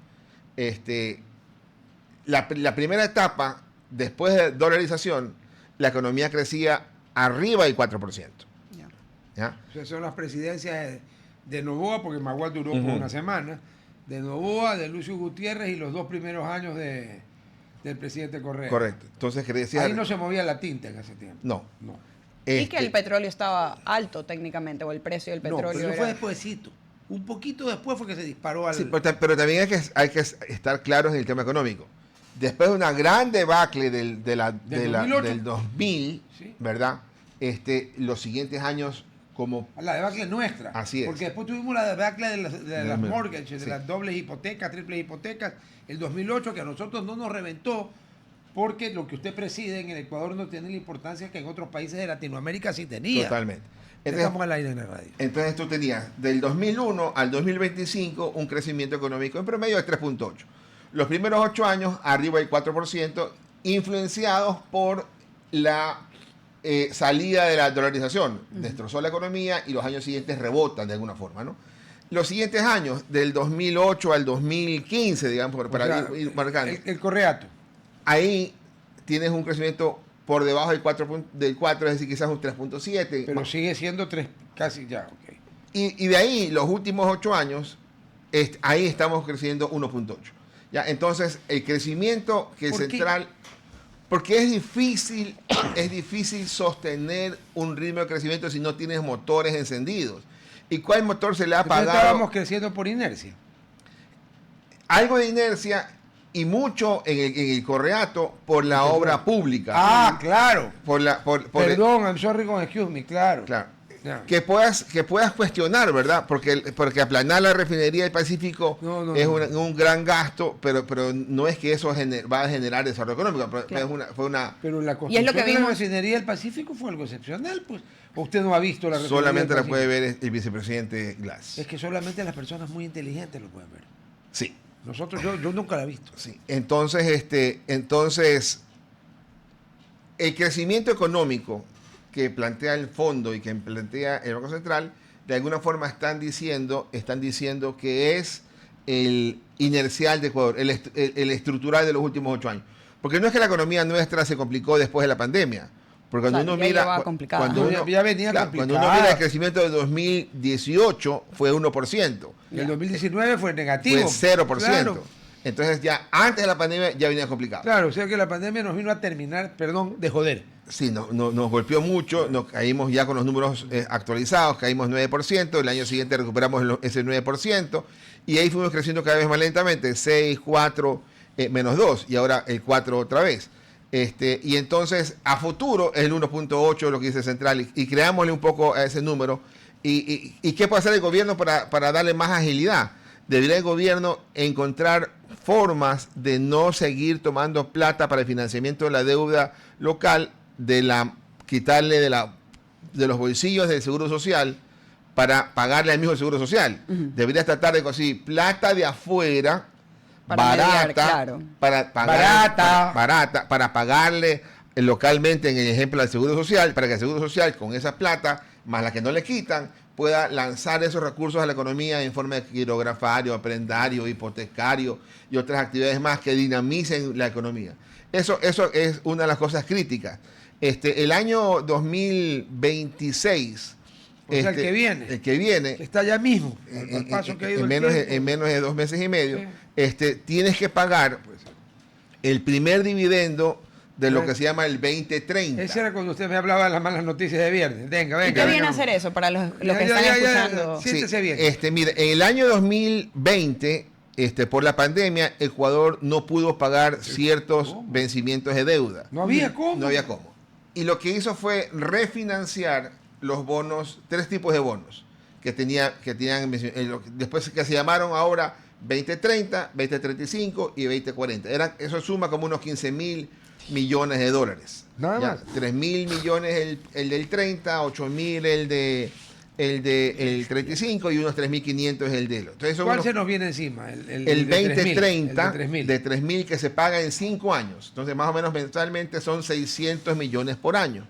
La primera etapa, después de dolarización, la economía crecía arriba del 4%. ¿Ya? O sea, son las presidencias de Noboa, porque Maguad duró por Ujú. una semana, de Noboa, de Lucio Gutiérrez y los 2 primeros años del presidente Correa. Correcto. Entonces crecía... Ahí no se movía la tinta en ese tiempo. No. Y que el petróleo estaba alto técnicamente, o el precio del No, petróleo pero eso era... fue despuésito. Un poquito después fue que se disparó al... Sí, pero también hay que estar claros en el tema económico. Después de una gran debacle del 2000, Sí. ¿verdad? Los siguientes años como... La debacle nuestra. Así es. Porque después tuvimos la debacle de las Sí. mortgages, de las dobles hipotecas, triples hipotecas, el 2008, que a nosotros no nos reventó, porque lo que usted preside en el Ecuador no tiene la importancia que en otros países de Latinoamérica sí tenía. Totalmente. Estamos al aire en la radio. Entonces tú tenías del 2001 al 2025 un crecimiento económico en promedio de 3.8. Los primeros 8 años arriba del 4%, influenciados por la salida de la dolarización. Destrozó la economía y los años siguientes rebotan de alguna forma, ¿no? Los siguientes años, del 2008 al 2015, digamos, para ir marcando. El correato. Ahí tienes un crecimiento por debajo del 4, es decir, quizás un 3.7. Pero sigue siendo 3, casi ya, ok. Y de ahí, los últimos 8 años, ahí estamos creciendo 1.8. ¿Ya? Entonces, el crecimiento que ¿Por qué? central... Porque es difícil sostener un ritmo de crecimiento si no tienes motores encendidos. ¿Y cuál motor se le ha Entonces apagado? estábamos creciendo por inercia. Algo de inercia y mucho en el correato por la obra pública. Claro. Perdón. I'm sorry con excuse me, claro. Claro. Ya. Que puedas cuestionar, ¿verdad? Porque aplanar la refinería del Pacífico es un gran gasto, pero no es que eso va a generar desarrollo económico. Claro. Pero la Y es construcción lo que de la vimos. refinería del Pacífico fue algo excepcional, pues. ¿O usted no ha visto la refinería Solamente del la puede Pacífico? ver el vicepresidente Glass. Es que solamente las personas muy inteligentes lo pueden ver. Sí. Nosotros, yo nunca la he visto. Sí. Entonces, el crecimiento económico que plantea el fondo y que plantea el Banco Central de alguna forma están diciendo que es el inercial de Ecuador, el estructural de los últimos 8 años. Porque no es que la economía nuestra se complicó después de la pandemia. Porque cuando uno mira, ya venía complicada. cuando uno mira el crecimiento de 2018 fue 1%. Y el 2019 fue negativo. Fue 0%. Claro. Entonces ya antes de la pandemia ya venía complicado. Claro, o sea que la pandemia nos vino a terminar, de joder. Sí, nos golpeó mucho, nos caímos ya con los números actualizados, caímos 9%, el año siguiente recuperamos ese 9%, y ahí fuimos creciendo cada vez más lentamente, 6, 4, menos 2, y ahora el 4 otra vez. Y entonces, a futuro, es el 1.8 lo que dice Central, y creámosle un poco a ese número. ¿Y qué puede hacer el gobierno para darle más agilidad? Debería el gobierno encontrar formas de no seguir tomando plata para el financiamiento de la deuda local, quitarle de los bolsillos del Seguro Social para pagarle al mismo Seguro Social. Uh-huh. Debería tratar de conseguir plata de afuera, para barata, mediar, claro. para pagarle localmente, en el ejemplo del Seguro Social, para que el Seguro Social, con esa plata, más la que no le quitan, pueda lanzar esos recursos a la economía en forma de quirografario, aprendario, hipotecario y otras actividades más que dinamicen la economía. Eso es una de las cosas críticas. El año 2026... O sea, el que viene. Que está ya mismo. En menos de 2 meses y medio. Sí. Tienes que pagar el primer dividiendo de lo que se llama el 2030. Ese era cuando usted me hablaba de las malas noticias de viernes. Venga. ¿Y qué viene a hacer eso para los que están escuchando? Siéntese bien. Mire, en el año 2020, por la pandemia, Ecuador no pudo pagar ciertos vencimientos de deuda. No había cómo. No había cómo. Y lo que hizo fue refinanciar los bonos, 3 tipos de bonos que tenían, después que se llamaron ahora 2030, 2035 y 2040. Eso suma como unos 15.000 millones de dólares. Nada más. 3.000 millones el del 30, 8.000 el del 35 y unos 3.500 es el de lo. Entonces, ¿cuál se nos viene encima? El 2030 de 3.000 que se paga en 5 años. Entonces, más o menos mensualmente son 600 millones por año.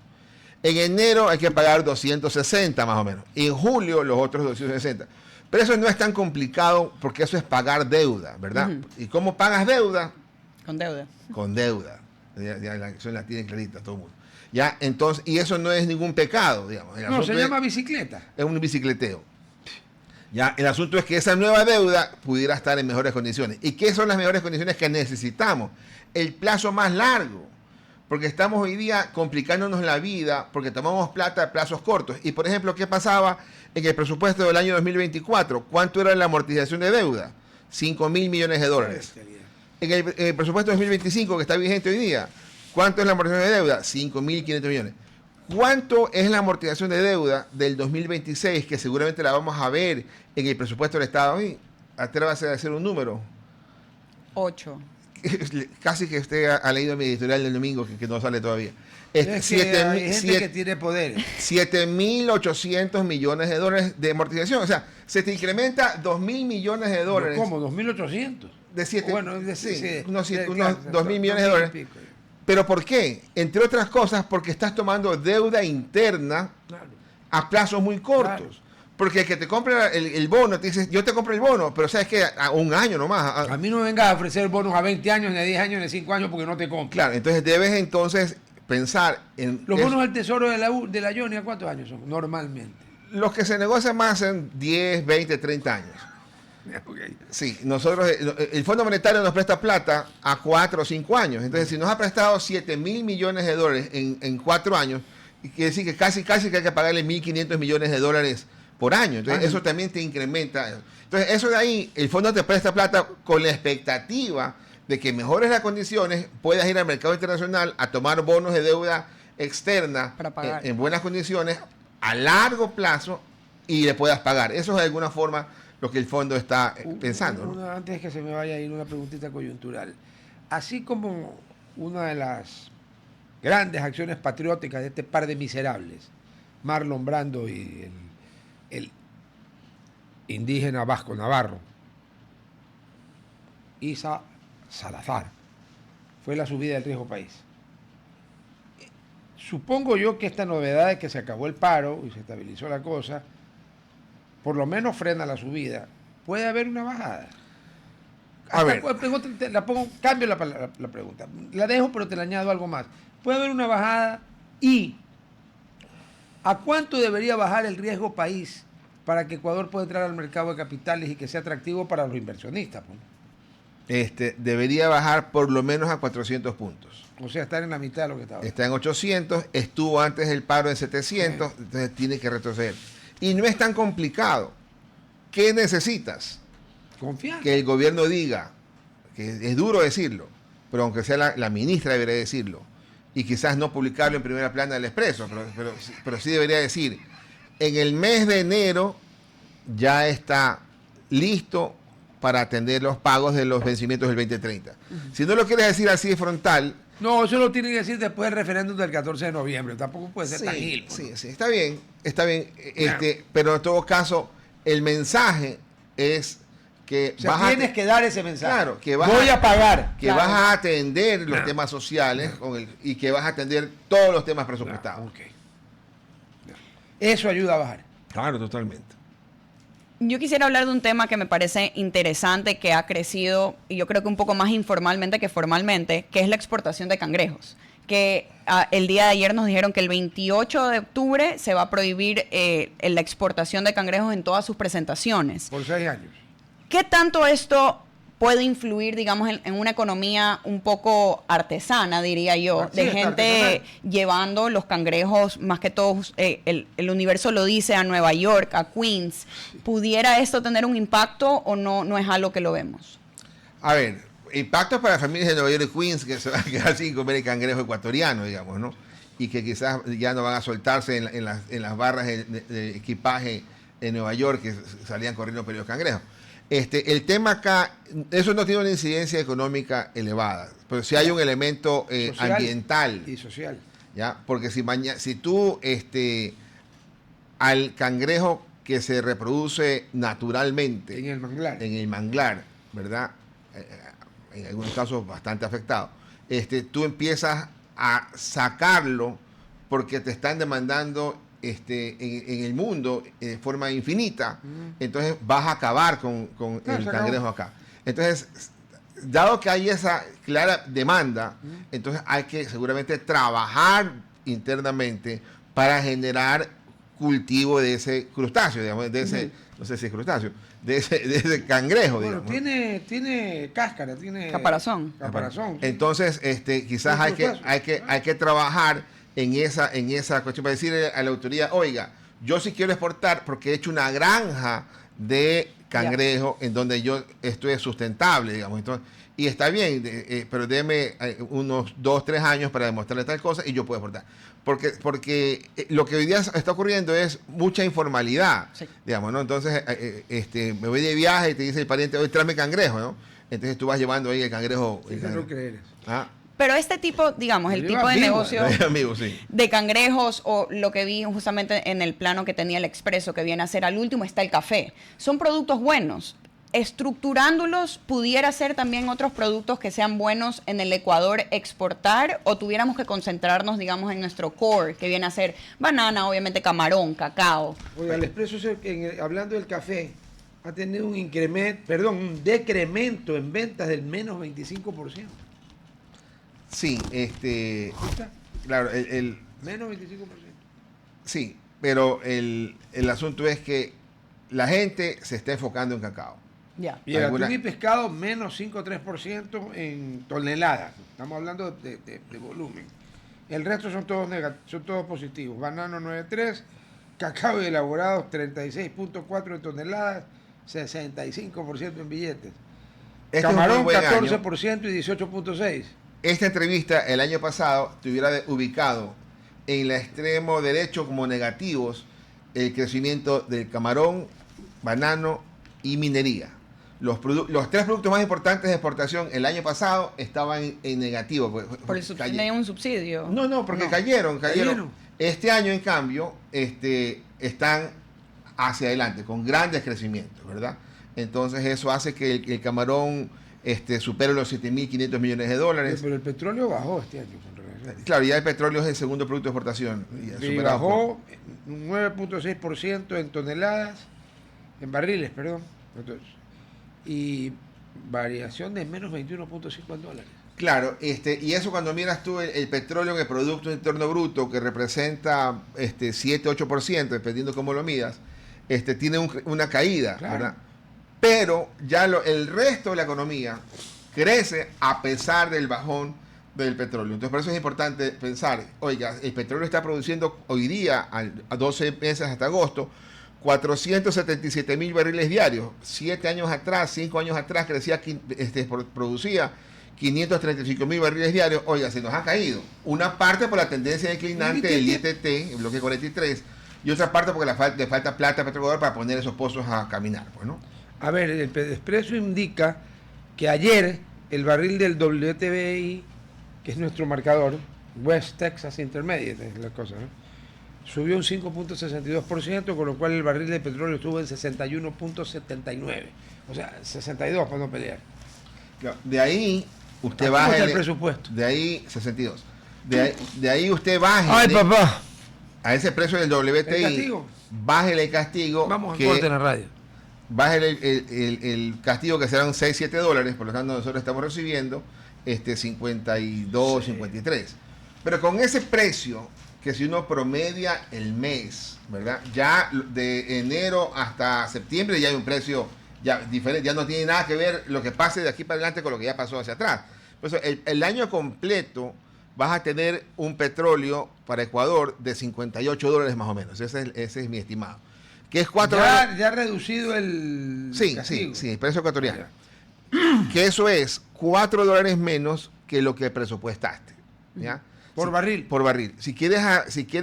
En enero hay que pagar 260 más o menos. Y en julio los otros 260. Pero eso no es tan complicado porque eso es pagar deuda, ¿verdad? Uh-huh. ¿Y cómo pagas deuda? Con deuda. Con deuda. Eso la tiene clarita todo el mundo. Ya, entonces, y eso no es ningún pecado, digamos. No, se llama bicicleta. Es un bicicleteo. Ya, el asunto es que esa nueva deuda pudiera estar en mejores condiciones. ¿Y qué son las mejores condiciones que necesitamos? El plazo más largo. Porque estamos hoy día complicándonos la vida porque tomamos plata a plazos cortos. Y, por ejemplo, ¿qué pasaba en el presupuesto del año 2024? ¿Cuánto era la amortización de deuda? 5.000 millones de dólares. En el presupuesto 2025, que está vigente hoy día, ¿cuánto es la amortización de deuda? 5.500 millones. ¿Cuánto es la amortización de deuda del 2026, que seguramente la vamos a ver en el presupuesto del Estado? Atrévase a hacer un número. 8. Casi que usted ha leído mi editorial del domingo, que no sale todavía. Hay gente que tiene poder. 7.800 millones de dólares de amortización. O sea, se te incrementa 2.000 millones de dólares. ¿Cómo? ¿2.800? De 7. Bueno, unos 2.000 millones de dólares. ¿Pero por qué? Entre otras cosas, porque estás tomando deuda interna a plazos muy cortos. Claro. Porque el que te compra el bono, te dice, yo te compro el bono, pero sabes que a 1 año nomás. A mí no me vengas a ofrecer bonos a 20 años, ni a 10 años, ni a 5 años, porque no te compro. Claro, entonces debes pensar en... Los bonos del Tesoro de la Jonia, ¿cuántos años son normalmente? Los que se negocian más en 10, 20, 30 años. Okay. Sí, nosotros, el Fondo Monetario nos presta plata a 4 o 5 años. Entonces, si nos ha prestado 7.000 millones de dólares en 4 años, quiere decir que casi que hay que pagarle 1.500 millones de dólares por año. Entonces, eso también te incrementa. Entonces, eso de ahí, el fondo te presta plata con la expectativa de que mejores las condiciones, puedas ir al mercado internacional a tomar bonos de deuda externa en buenas condiciones, a largo plazo, y le puedas pagar. Eso es de alguna forma lo que el fondo está pensando, ¿no? Antes que se me vaya a ir una preguntita coyuntural. Así como una de las grandes acciones patrióticas de este par de miserables, Marlon Brando y el indígena vasco Navarro, Isa Salazar, fue la subida del riesgo país. Supongo yo que esta novedad de que se acabó el paro y se estabilizó la cosa, por lo menos frena la subida, ¿puede haber una bajada? A ver. Cambio la pregunta. La dejo, pero te le añado algo más. ¿Puede haber una bajada? ¿Y a cuánto debería bajar el riesgo país para que Ecuador pueda entrar al mercado de capitales y que sea atractivo para los inversionistas? Pues? Debería bajar por lo menos a 400 puntos. O sea, estar en la mitad de lo que estaba. Está en 800, estuvo antes del paro en 700, entonces tiene que retroceder. Y no es tan complicado. ¿Qué necesitas? Confianza. Que el gobierno diga, que es duro decirlo, pero aunque sea la ministra debería decirlo, y quizás no publicarlo en primera plana del Expreso, pero sí debería decir, en el mes de enero ya está listo para atender los pagos de los vencimientos del 2030. Si no lo quieres decir así de frontal... No, eso lo tiene que decir después del referéndum del 14 de noviembre. Tampoco puede ser tan gil. Sí, está bien. Pero en todo caso, el mensaje es que o sea, tienes que dar ese mensaje. Claro, que voy a pagar. Que vas a atender los temas sociales y que vas a atender todos los temas presupuestados. Okay. Eso ayuda a bajar. Claro, totalmente. Yo quisiera hablar de un tema que me parece interesante, que ha crecido, y yo creo que un poco más informalmente que formalmente, que es la exportación de cangrejos. Que el día de ayer nos dijeron que el 28 de octubre se va a prohibir la exportación de cangrejos en todas sus presentaciones. Por 6 años. ¿Qué tanto esto puede influir, digamos, en una economía un poco artesana, diría yo, Sí, de gente artesanal, llevando los cangrejos, más que todos, el universo lo dice, a Nueva York, a Queens? ¿Pudiera esto tener un impacto o no es algo que lo vemos? A ver, impactos para familias de Nueva York y Queens que se van a quedar sin comer el cangrejo ecuatoriano, digamos, ¿no? Y que quizás ya no van a soltarse en las barras de equipaje en Nueva York que salían corriendo por los cangrejos. El tema acá, eso no tiene una incidencia económica elevada, pero sí hay un elemento social ambiental. Y social. ¿Ya? Porque si tú al cangrejo que se reproduce naturalmente En el manglar. ¿Verdad? En algunos casos bastante afectado, tú empiezas a sacarlo porque te están demandando en el mundo de forma infinita, entonces vas a acabar con el cangrejo acá. Entonces, dado que hay esa clara demanda, entonces hay que seguramente trabajar internamente para generar cultivo de ese crustáceo, digamos, de ese, no sé si es crustáceo, de ese cangrejo, bueno, digamos. Tiene cáscara, tiene caparazón. Entonces, quizás hay que trabajar en esa cuestión para decirle a la autoridad, oiga, yo sí quiero exportar porque he hecho una granja de cangrejo en donde yo esto es sustentable, digamos. Entonces, y está bien, pero déme unos 2-3 años para demostrarle tal cosa y yo puedo exportar. Porque lo que hoy día está ocurriendo es mucha informalidad, digamos, ¿no? Entonces, me voy de viaje y te dice el pariente, oye, tráeme cangrejo, ¿no? Entonces tú vas llevando ahí el cangrejo. No crees. Pero este tipo, digamos, el tipo de negocio de cangrejos, o lo que vi justamente en el plano que tenía el Expreso, que viene a ser al último, está el café. Son productos buenos. Estructurándolos, ¿pudiera ser también otros productos que sean buenos en el Ecuador exportar, o tuviéramos que concentrarnos, digamos, en nuestro core, que viene a ser banana, obviamente camarón, cacao? Oiga, el Expreso, hablando del café, ha tenido un decremento en ventas del menos 25%. Sí, claro, menos 25%. Sí, pero el asunto es que la gente se está enfocando en cacao. Y el atún y pescado menos 5,3% en toneladas. Estamos hablando de volumen. El resto son todos positivos. Banano 9,3, cacao y elaborados 36,4 en toneladas, 65% en billetes. Camarón 14% y 18,6. Esta entrevista el año pasado te hubiera ubicado en el extremo derecho como negativos el crecimiento del camarón, banano y minería. Los 3 productos más importantes de exportación el año pasado estaban en negativo. ¿Por eso tiene un subsidio? No, porque cayeron. Este año, en cambio, están hacia adelante, con grandes crecimientos, ¿verdad? Entonces eso hace que el camarón supere los $7.500 millones. Pero el petróleo bajó este año. Claro, ya el petróleo es el segundo producto de exportación. Y bajó un 9,6% en toneladas En barriles, perdón. Entonces, y variación de menos 21.5 en dólares. Claro, y eso cuando miras tú el petróleo en el Producto Interno Bruto, que representa 7-8%, dependiendo cómo lo midas, tiene una caída, Claro. ¿verdad? Pero ya el resto de la economía crece a pesar del bajón del petróleo. Entonces, por eso es importante pensar, oiga, el petróleo está produciendo hoy día, a 12 meses hasta agosto, 477,000 barriles diarios. 7 años atrás, 5 años atrás, producía 535,000 barriles diarios. Oiga, se nos ha caído. Una parte por la tendencia declinante del ITT, el bloque 43, y otra parte porque le falta plata a Petroecuador para poner esos pozos a caminar, pues, ¿no? A ver, el Expreso indica que ayer el barril del WTI, que es nuestro marcador, West Texas Intermediate, es la cosa, ¿no? Subió un 5.62%, con lo cual el barril de petróleo estuvo en 61.79. O sea, 62 para no pelear. De ahí usted ¿Cómo baja está el presupuesto? De ahí 62. De ahí usted baje ¡Ay, papá! a ese precio del ¿El WTI. castigo? Bájele el castigo. Vamos a corte en la radio. Bájele el castigo, que serán 6-7 dólares, por lo tanto nosotros estamos recibiendo 52, sí. 53. Pero con ese precio, que si uno promedia el mes, ¿verdad? Ya de enero hasta septiembre ya hay un precio ya diferente, ya no tiene nada que ver lo que pase de aquí para adelante con lo que ya pasó hacia atrás. Por eso el año completo vas a tener un petróleo para Ecuador de 58 dólares más o menos. Ese es mi estimado. Que es 4 dólares. Ya ha reducido el castigo. Sí, el precio ecuatoriano. Que eso es 4 dólares menos que lo que presupuestaste. ¿Ya? Por barril. Por barril. Si quieres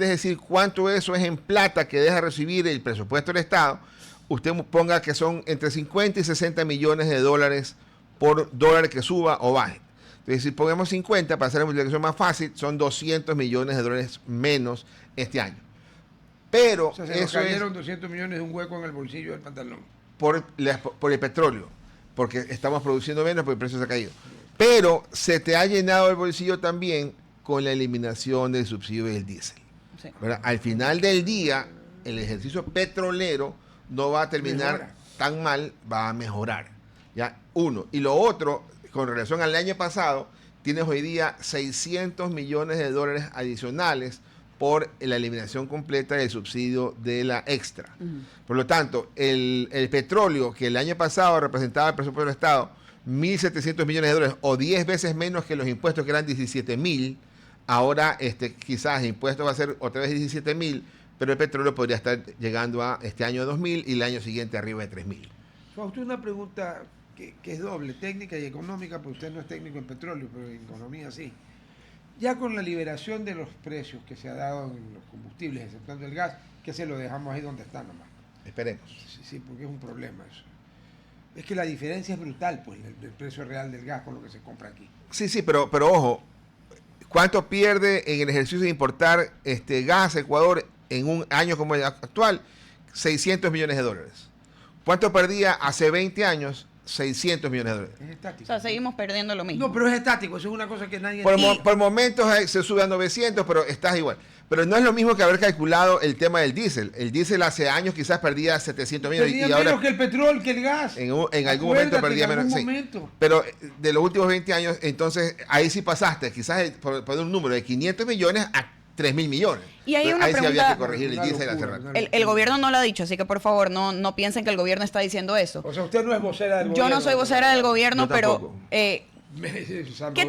decir cuánto eso es en plata que deja recibir el presupuesto del Estado, usted ponga que son entre 50 y 60 millones de dólares por dólar que suba o baje. Entonces, si ponemos 50, para hacer la multiplicación más fácil, son 200 millones de dólares menos este año. Pero O sea, se nos cayeron 200 millones de un hueco en el bolsillo del pantalón. por el petróleo, porque estamos produciendo menos porque el precio se ha caído. Pero se te ha llenado el bolsillo también con la eliminación del subsidio del diésel. Sí. ¿Verdad? Al final del día, el ejercicio petrolero no va a terminar tan mal, va a mejorar. ¿Ya? Uno. Y lo otro, con relación al año pasado, tienes hoy día 600 millones de dólares adicionales por la eliminación completa del subsidio de la extra. Por lo tanto, el petróleo, que el año pasado representaba el presupuesto del Estado 1.700 millones de dólares, o 10 veces menos que los impuestos, que eran 17.000, ahora quizás el impuesto va a ser otra vez 17.000, pero el petróleo podría estar llegando a este año 2.000 y el año siguiente arriba de 3.000. Usted una pregunta que es doble, técnica y económica, porque usted no es técnico en petróleo, pero en economía sí. Ya con la liberación de los precios que se ha dado en los combustibles, exceptuando el gas, que se lo dejamos ahí donde está nomás. Esperemos. Sí, porque es un problema eso. Es que la diferencia es brutal, pues, el precio real del gas con lo que se compra aquí. Sí, pero ojo, ¿cuánto pierde en el ejercicio de importar gas a Ecuador en un año como el actual? 600 millones de dólares. ¿Cuánto perdía hace 20 años? 600 millones de dólares. Es estático. O sea, seguimos perdiendo lo mismo. No, pero es estático, eso es una cosa que nadie... Por momentos se sube a 900, pero estás igual. Pero no es lo mismo que haber calculado el tema del diésel. El diésel hace años quizás perdía 700 millones. Perdía y ahora menos que el petróleo, que el gas. en algún momento perdía menos. En algún Sí. momento. Pero de los últimos 20 años, entonces ahí sí pasaste, quizás por un número de 500 millones a 3.000 millones. Y hay una ahí sí había pregunta- que corregir el Una diésel y locura, hacer rato. una El gobierno no lo ha dicho, así que por favor no piensen que el gobierno está diciendo eso. O sea, usted no es vocera del Yo gobierno. no soy vocera del gobierno, Yo tampoco. pero ¿qué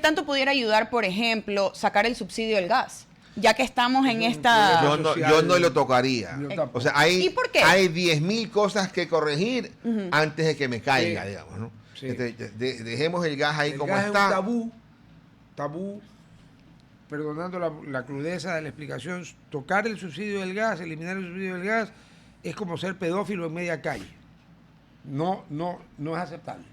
tanto pudiera ayudar, por ejemplo, sacar el subsidio del gas? Ya que estamos en esta... Yo no lo tocaría. Yo tampoco. O sea, hay ¿Y por qué? 10.000 cosas que corregir antes de que me caiga, Sí. digamos, ¿no? Sí. Dejemos el gas ahí El como gas está. es un tabú, perdonando la crudeza de la explicación, tocar el subsidio del gas, eliminar el subsidio del gas, es como ser pedófilo en media calle. No es aceptable.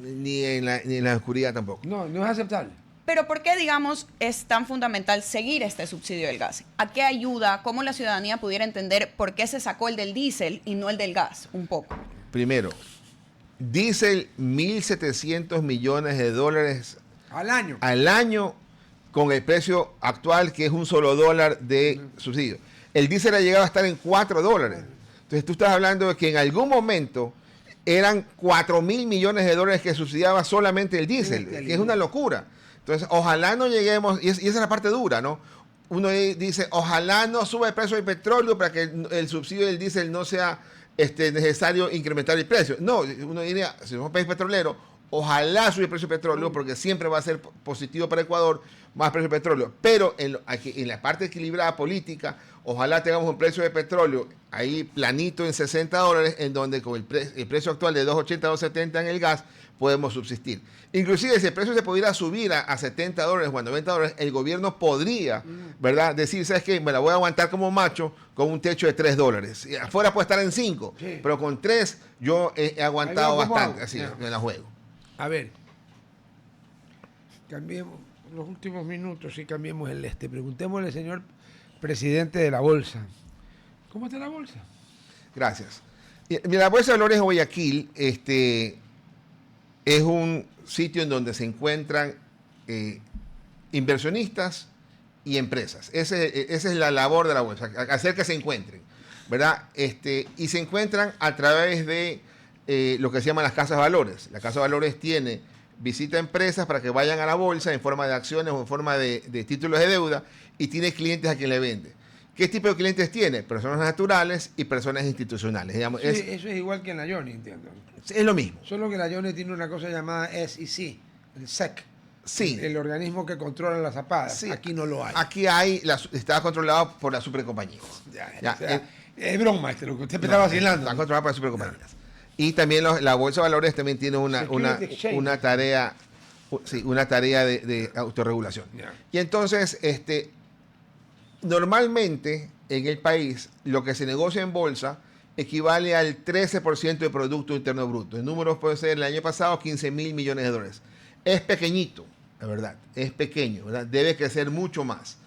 Ni en la oscuridad tampoco. No es aceptable. Pero ¿por qué, digamos, es tan fundamental seguir este subsidio del gas? ¿A qué ayuda? ¿Cómo la ciudadanía pudiera entender por qué se sacó el del diésel y no el del gas? Un poco. Primero, diésel 1.700 millones de dólares Al año. con el precio actual, que es $1 de subsidio. El diésel ha llegado a estar en $4. Entonces tú estás hablando de que en algún momento eran 4.000 millones de dólares que subsidiaba solamente el diésel, que es una locura. Entonces, ojalá no lleguemos, y esa es la parte dura, ¿no? Uno dice, ojalá no suba el precio del petróleo para que el subsidio del diésel no sea necesario incrementar el precio. No, uno diría, si somos un país petrolero, ojalá suba el precio del petróleo porque siempre va a ser positivo para Ecuador más precio del petróleo. Pero en la parte equilibrada política, ojalá tengamos un precio de petróleo ahí planito en $60, en donde con el precio actual de 2.80, 2.70 en el gas, podemos subsistir. Inclusive si el precio se pudiera subir a $70 o a $90, el gobierno podría, ¿verdad?, decir, ¿sabes qué? Me la voy a aguantar como macho con un techo de $3. Y afuera puede estar en 5, sí, pero con 3 yo he aguantado bastante, así, me la juego. A ver, cambiemos los últimos minutos y cambiemos el Preguntémosle al señor presidente de la Bolsa. ¿Cómo está la Bolsa? Gracias. La Bolsa de Valores de Guayaquil es un sitio en donde se encuentran inversionistas y empresas. Esa es la labor de la bolsa, hacer que se encuentren, ¿verdad? Y se encuentran a través de lo que se llaman las casas de valores. La casa de valores tiene visita a empresas para que vayan a la bolsa en forma de acciones o en forma de títulos de deuda y tiene clientes a quien le vende. ¿Qué tipo de clientes tiene? Personas naturales y personas institucionales. Digamos, sí, eso es igual que en la Yoni, entiendo. Es lo mismo. Solo que la Yoni tiene una cosa llamada SEC, el SEC. Sí. El organismo que controla las zapadas. Sí. Aquí no lo hay. Aquí está controlado por las supercompañías. Es broma lo que usted está vacilando. Está controlado por las supercompañías. Y también la Bolsa de Valores también tiene una tarea de autorregulación. Y entonces, normalmente en el país lo que se negocia en bolsa equivale al 13% del Producto Interno Bruto. El número puede ser el año pasado 15.000 millones de dólares. Es pequeñito, la verdad, es pequeño, ¿verdad? Debe crecer mucho más.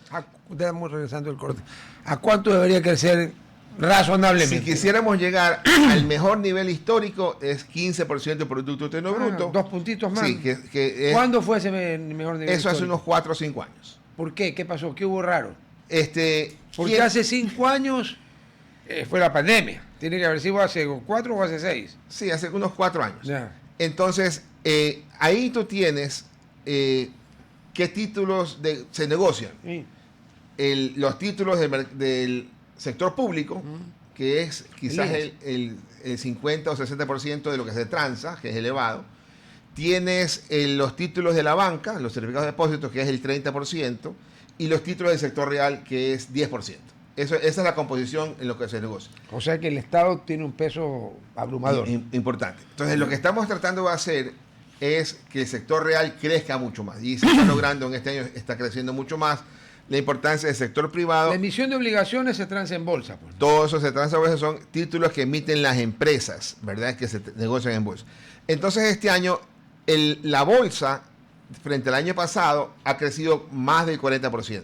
Estamos regresando al corte. ¿A cuánto debería crecer razonablemente? Si quisiéramos llegar al mejor nivel histórico, es 15% del Producto Interno Bruto. 2 puntitos más. Sí, ¿Cuándo fue ese mejor nivel Eso histórico? hace unos 4 o 5 años. ¿Por qué? ¿Qué pasó? ¿Qué hubo raro? Porque hace 5 años fue la pandemia. Tiene que haber sido hace 4 o hace 6. Sí, hace unos 4 años. Ya. Entonces, ahí tú tienes qué títulos se negocian. Sí. Los títulos del sector público, que es quizás el 50 o 60% de lo que se transa, que es elevado. Tienes los títulos de la banca, los certificados de depósitos, que es el 30%, y los títulos del sector real, que es 10%. Esa es la composición en lo que se negocia. O sea que el Estado tiene un peso abrumador. Importante. Entonces, lo que estamos tratando de hacer es que el sector real crezca mucho más. Y se está logrando en este año, está creciendo mucho más. La importancia del sector privado. La emisión de obligaciones se transa en bolsa. Pues. Todo eso se transa en bolsa, son títulos que emiten las empresas, ¿verdad? Que se negocian en bolsa. Entonces, este año, la bolsa, frente al año pasado, ha crecido más del 40%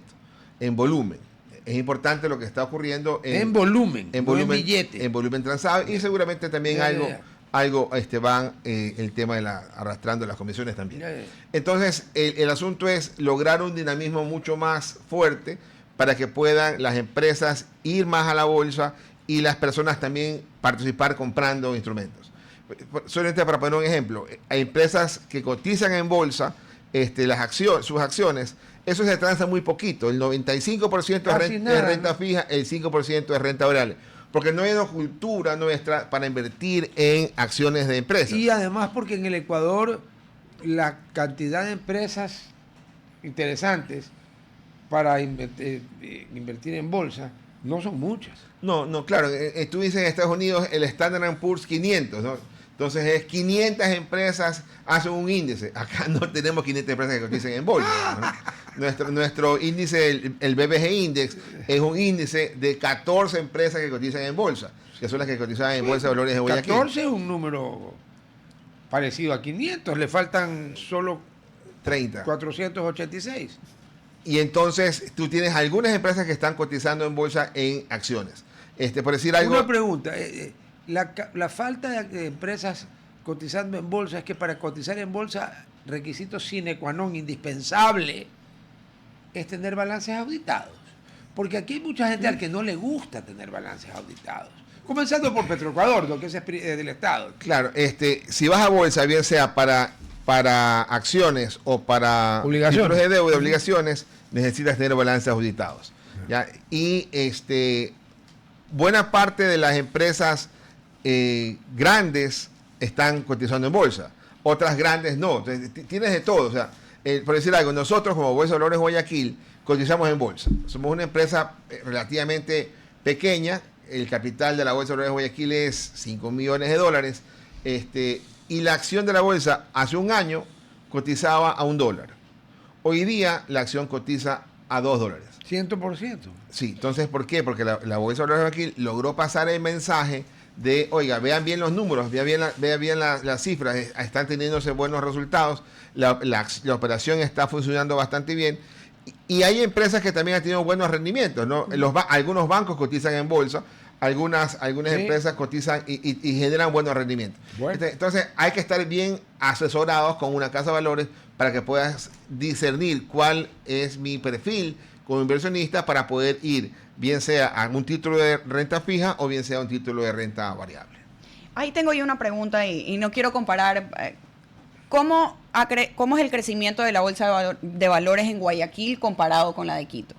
en volumen. Es importante lo que está ocurriendo en volumen, en billete. En volumen transado y seguramente también algo van el tema de arrastrando las comisiones también. Entonces, el asunto es lograr un dinamismo mucho más fuerte para que puedan las empresas ir más a la bolsa y las personas también participar comprando instrumentos. Solamente para poner un ejemplo, hay empresas que cotizan en bolsa sus acciones, eso se transa muy poquito. El 95% es renta fija, el 5% es renta variable. Porque no hay una cultura nuestra para invertir en acciones de empresas. Y además porque en el Ecuador la cantidad de empresas interesantes para invertir en bolsa no son muchas. No, claro. Tú dices en Estados Unidos el Standard & Poor's 500, ¿no? Entonces es 500 empresas hacen un índice. Acá no tenemos 500 empresas que cotizan en bolsa, ¿no? Nuestro índice, el BBG Index, es un índice de 14 empresas que cotizan en bolsa, que son las que cotizan en Bolsa de Valores de Guayaquil. 14 es un número parecido a 500, le faltan solo 30. 486. Y entonces tú tienes algunas empresas que están cotizando en bolsa en acciones. Por decir algo. Una pregunta. La falta de empresas cotizando en bolsa es que para cotizar en bolsa, requisito sine qua non indispensable es tener balances auditados. Porque aquí hay mucha gente al que no le gusta tener balances auditados. Comenzando por Petroecuador, ¿no? Que es del Estado. Claro, si vas a bolsa, bien sea para acciones o para Obligaciones. títulos de deuda, obligaciones, necesitas tener balances auditados. ¿Ya? Y buena parte de las empresas grandes están cotizando en bolsa, otras grandes no. Entonces, tienes de todo. O sea, por decir algo, nosotros como Bolsa de Valores Guayaquil cotizamos en bolsa. Somos una empresa relativamente pequeña. El capital de la Bolsa de Valores de Guayaquil es 5 millones de dólares. Y la acción de la bolsa hace un año cotizaba a $1. Hoy día la acción cotiza a $2. 100%. Sí, entonces, ¿por qué? Porque la Bolsa de Valores de Guayaquil logró pasar el mensaje de, oiga, vean bien los números, vean bien las cifras, están teniéndose buenos resultados, la operación está funcionando bastante bien. Y hay empresas que también han tenido buenos rendimientos, ¿no? Algunos bancos cotizan en bolsa, algunas empresas cotizan y generan buenos rendimientos. Bueno. Entonces hay que estar bien asesorados con una casa de valores para que puedas discernir cuál es mi perfil como inversionista para poder ir, bien sea a un título de renta fija o bien sea un título de renta variable. Ahí tengo yo una pregunta y no quiero comparar. ¿Cómo es el crecimiento de la bolsa de valores en Guayaquil comparado con la de Quito?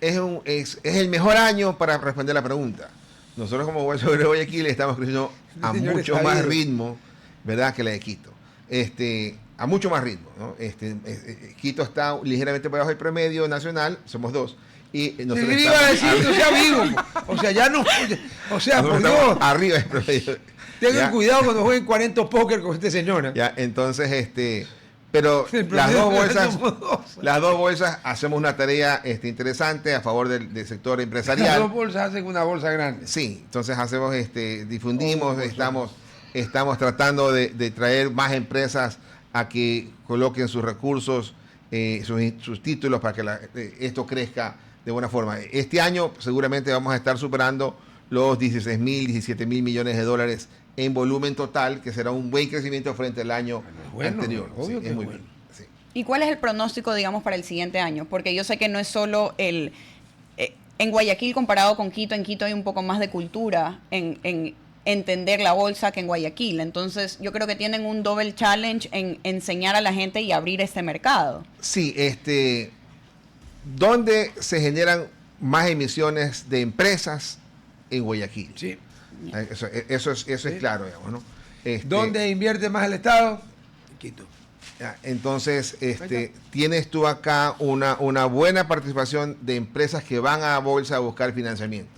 Es el mejor año para responder la pregunta. Nosotros como Bolsa de Valores de Guayaquil estamos creciendo a mucho más ritmo, ¿verdad?, que la de Quito. A mucho más ritmo, ¿no? Quito está ligeramente por debajo del promedio nacional, somos dos. Y nosotros iba a decir, no sea vivo. O sea, ya no. O sea, por Dios. Arriba del promedio. Tengan cuidado cuando jueguen 40 póker con este señor. Ya, entonces, pero las dos bolsas hacemos una tarea interesante a favor del sector empresarial. Las dos bolsas hacen una bolsa grande. Sí, entonces hacemos, difundimos, estamos tratando de traer más empresas a que coloquen sus recursos, sus títulos para que esto crezca de buena forma. Este año seguramente vamos a estar superando los 16.000, 17.000 millones de dólares en volumen total, que será un buen crecimiento frente al año anterior. Obvio que es muy bueno. bien. Sí. ¿Y cuál es el pronóstico, digamos, para el siguiente año? Porque yo sé que no es solo en Guayaquil comparado con Quito, en Quito hay un poco más de cultura en entender la bolsa que en Guayaquil. Entonces, yo creo que tienen un double challenge en enseñar a la gente y abrir este mercado. Sí, ¿dónde se generan más emisiones de empresas? En Guayaquil. Sí. Eso es claro, digamos, ¿no? ¿Dónde invierte más el Estado? Quito. Entonces, tienes tú acá una buena participación de empresas que van a bolsa a buscar financiamiento.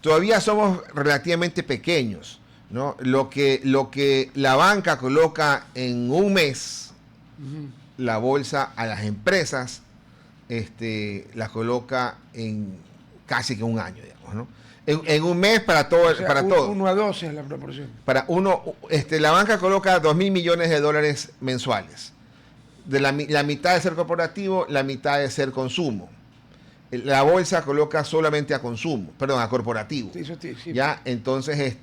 Todavía somos relativamente pequeños, ¿no? Lo que la banca coloca en un mes, la bolsa a las empresas, la coloca en casi que un año, digamos, ¿no? En un mes para todo. O sea, para todo. 1 a 12 es la proporción. La banca coloca 2.000 millones de dólares mensuales. De la mitad de ser corporativo, la mitad de ser consumo. La bolsa coloca solamente a consumo, perdón, a corporativo. Sí. ¿Ya? Entonces,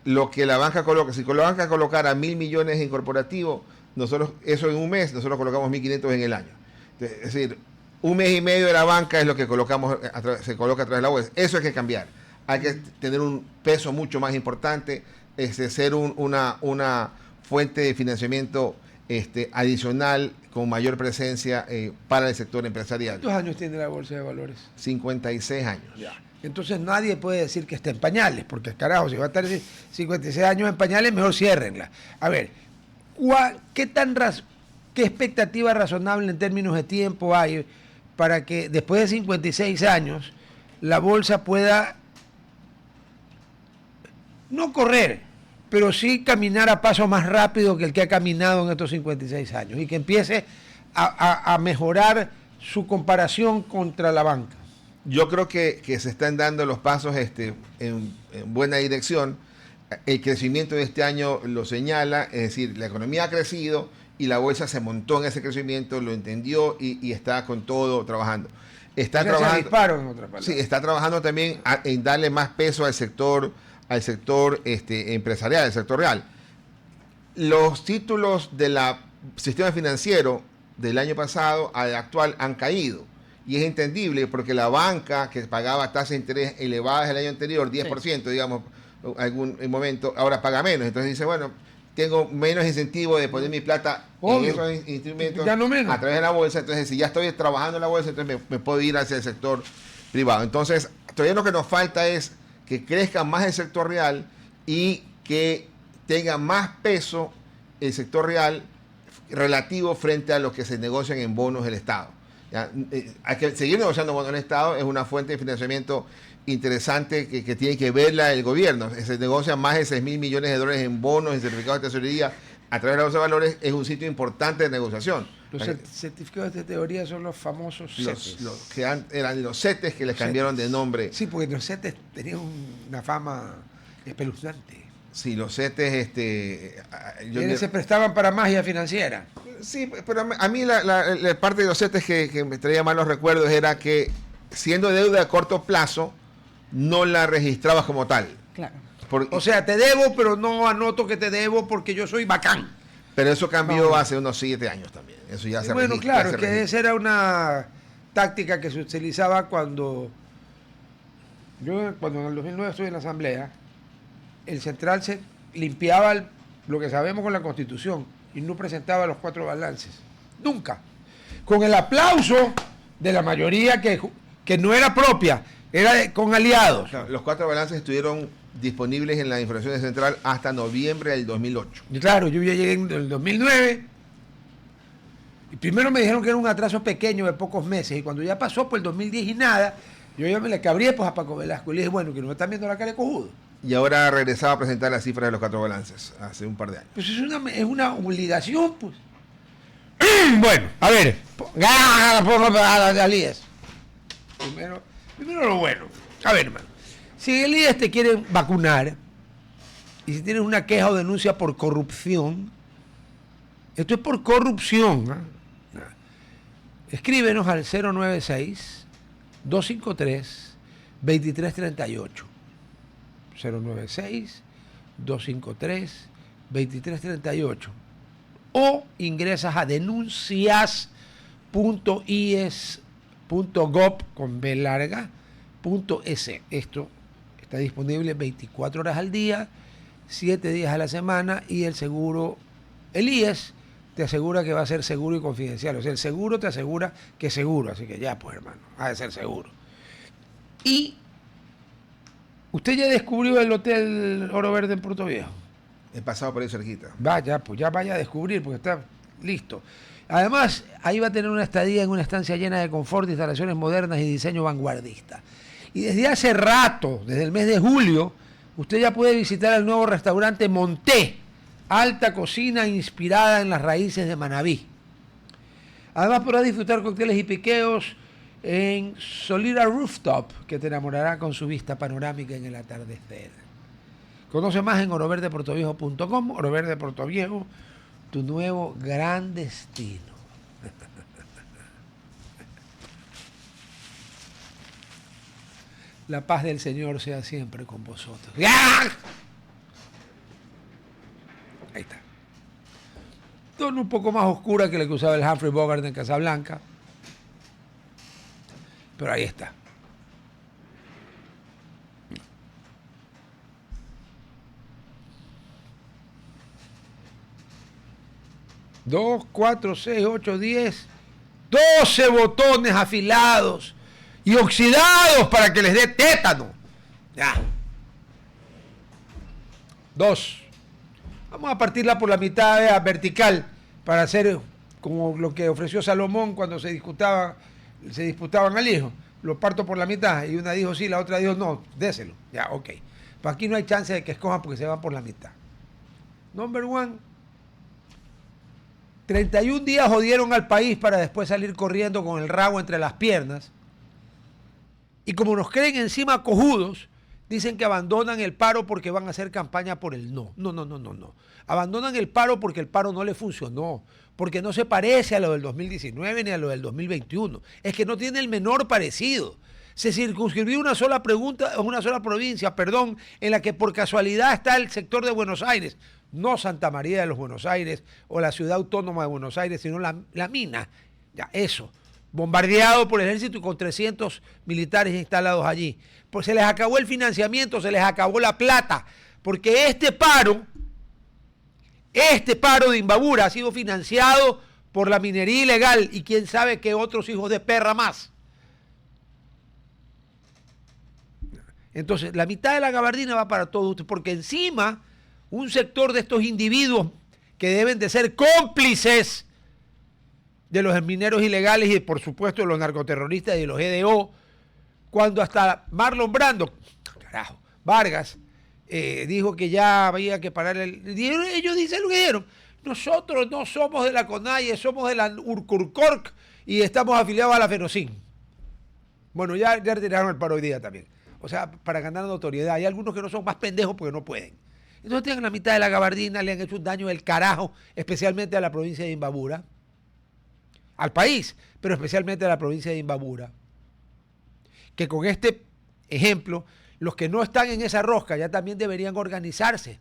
lo que la banca coloca, si la banca colocara 1.000 millones en corporativo, nosotros, eso en un mes, nosotros colocamos 1.500 en el año. Entonces, es decir, un mes y medio de la banca es lo que se coloca a través de la bolsa. Eso hay que cambiar. Hay que tener un peso mucho más importante, ser una fuente de financiamiento adicional con mayor presencia para el sector empresarial. ¿Cuántos años tiene la Bolsa de Valores? 56 años. Ya. Entonces nadie puede decir que está en pañales, porque carajo, si va a estar 56 años en pañales, mejor ciérrenla. A ver, ¿qué expectativa razonable en términos de tiempo hay para que después de 56 años la bolsa pueda no correr, pero sí caminar a paso más rápido que el que ha caminado en estos 56 años y que empiece a mejorar su comparación contra la banca? Yo creo que se están dando los pasos en buena dirección. El crecimiento de este año lo señala, es decir, la economía ha crecido y la bolsa se montó en ese crecimiento, lo entendió y está con todo trabajando. Está trabajando, se disparó, en otras palabras. Sí, está trabajando también en darle más peso al sector empresarial, al sector real. Los títulos del sistema financiero del año pasado al actual han caído Y es entendible porque la banca que pagaba tasas de interés elevadas el año anterior, 10%, digamos, algún momento, ahora paga menos. Entonces dice, bueno, tengo menos incentivo de poner mi plata en esos instrumentos a través de la bolsa. Entonces, si ya estoy trabajando en la bolsa, entonces me puedo ir hacia el sector privado. Entonces, todavía lo que nos falta es que crezca más el sector real y que tenga más peso el sector real relativo frente a lo que se negocian en bonos del Estado. ¿Ya? Hay que seguir negociando bonos del Estado, es una fuente de financiamiento interesante que tiene que verla el gobierno. Se negocian más de 6.000 millones de dólares en bonos y certificados de tesorería a través de la bolsa de valores, es un sitio importante de negociación. Los certificados de teoría son los famosos CETES. Los que eran los CETES que les cambiaron de nombre. Sí, porque los CETES tenían una fama espeluznante. Sí, los CETES... se prestaban para magia financiera. Sí, pero a mí la parte de los CETES que me traía malos recuerdos era que, siendo deuda a corto plazo, no la registrabas como tal. Claro. O sea, te debo, pero no anoto que te debo porque yo soy bacán. Pero eso cambió hace unos 7 años también. Eso ya se bueno, claro, es que esa era una táctica que se utilizaba cuando en el 2009 estuve en la Asamblea. El central se limpiaba lo que sabemos con la Constitución y no presentaba los 4 balances. Nunca. Con el aplauso de la mayoría que no era propia, era con aliados. Claro, los 4 balances estuvieron disponibles en la información central hasta noviembre del 2008. Y claro, yo ya llegué en el 2009 y primero me dijeron que era un atraso pequeño de pocos meses y cuando ya pasó por el 2010 y nada, yo ya me le cabré pues a Paco Velasco y le dije, bueno, que no me están viendo la cara de cojudo. Y ahora regresaba a presentar las cifras de los 4 balances, hace un par de años. Pues es una obligación, pues. Bueno, a ver. Al IES. Primero lo bueno. A ver, hermano. Si el IES te quiere vacunar, y si tienes una queja o denuncia por corrupción, esto es por corrupción. Escríbenos al 096-253-2338. 096-253-2338 o ingresas a denuncias.ies.gov.es. Esto está disponible 24 horas al día, 7 días a la semana y el IES te asegura que va a ser seguro y confidencial. O sea, el seguro te asegura que es seguro, así que ya pues hermano, ha de ser seguro. Y ¿usted ya descubrió el Hotel Oro Verde en Puerto Viejo? He pasado por ahí cerquita. Vaya, pues ya vaya a descubrir porque está listo. Además, ahí va a tener una estadía en una estancia llena de confort, instalaciones modernas y diseño vanguardista. Y desde hace rato, desde el mes de julio, usted ya puede visitar el nuevo restaurante Monté, alta cocina inspirada en las raíces de Manabí. Además podrá disfrutar cócteles y piqueos en Solira Rooftop, que te enamorará con su vista panorámica en el atardecer. Conoce más en oroverdeportoviejo.com. Oro Verde Puerto Viejo, tu nuevo gran destino. La paz del Señor sea siempre con vosotros. ¡Ah! Ahí está. Tono un poco más oscura que la que usaba el Humphrey Bogart en Casablanca. Pero ahí está. 2, 4, 6, 8, 10, 12 botones afilados y oxidados para que les dé tétano. Ya. 2. Vamos a partirla por la mitad vertical para hacer como lo que ofreció Salomón cuando se disputaban al hijo. Lo parto por la mitad y una dijo sí, la otra dijo no, déselo. Ya, ok. Pues aquí no hay chance de que escojan porque se van por la mitad. Number 1. 31 días jodieron al país para después salir corriendo con el rabo entre las piernas. Y como nos creen encima cojudos, dicen que abandonan el paro porque van a hacer campaña por el no. No. Abandonan el paro porque el paro no le funcionó, porque no se parece a lo del 2019 ni a lo del 2021. Es que no tiene el menor parecido. Se circunscribió una sola provincia, en la que por casualidad está el sector de Buenos Aires, no Santa María de los Buenos Aires o la ciudad autónoma de Buenos Aires, sino la mina. Ya, eso. bombardeado por el ejército y con 300 militares instalados allí. Pues se les acabó el financiamiento, se les acabó la plata, porque este paro de Imbabura ha sido financiado por la minería ilegal y quién sabe qué otros hijos de perra más. Entonces, la mitad de la gabardina va para todos ustedes, porque encima un sector de estos individuos que deben de ser cómplices de los mineros ilegales y, por supuesto, de los narcoterroristas y de los EDO, cuando hasta Marlon Brando, Vargas, dijo que ya había que parar ellos dicen lo que dijeron. Nosotros no somos de la CONAIE, somos de la URCURCORC y estamos afiliados a la FENOCIN. Bueno, ya retiraron el paro hoy día también. O sea, para ganar notoriedad. Hay algunos que no son más pendejos porque no pueden. Entonces tienen la mitad de la gabardina, le han hecho un daño del carajo, especialmente a la provincia de Imbabura, al país, pero especialmente a la provincia de Imbabura. Que con este ejemplo, los que no están en esa rosca ya también deberían organizarse.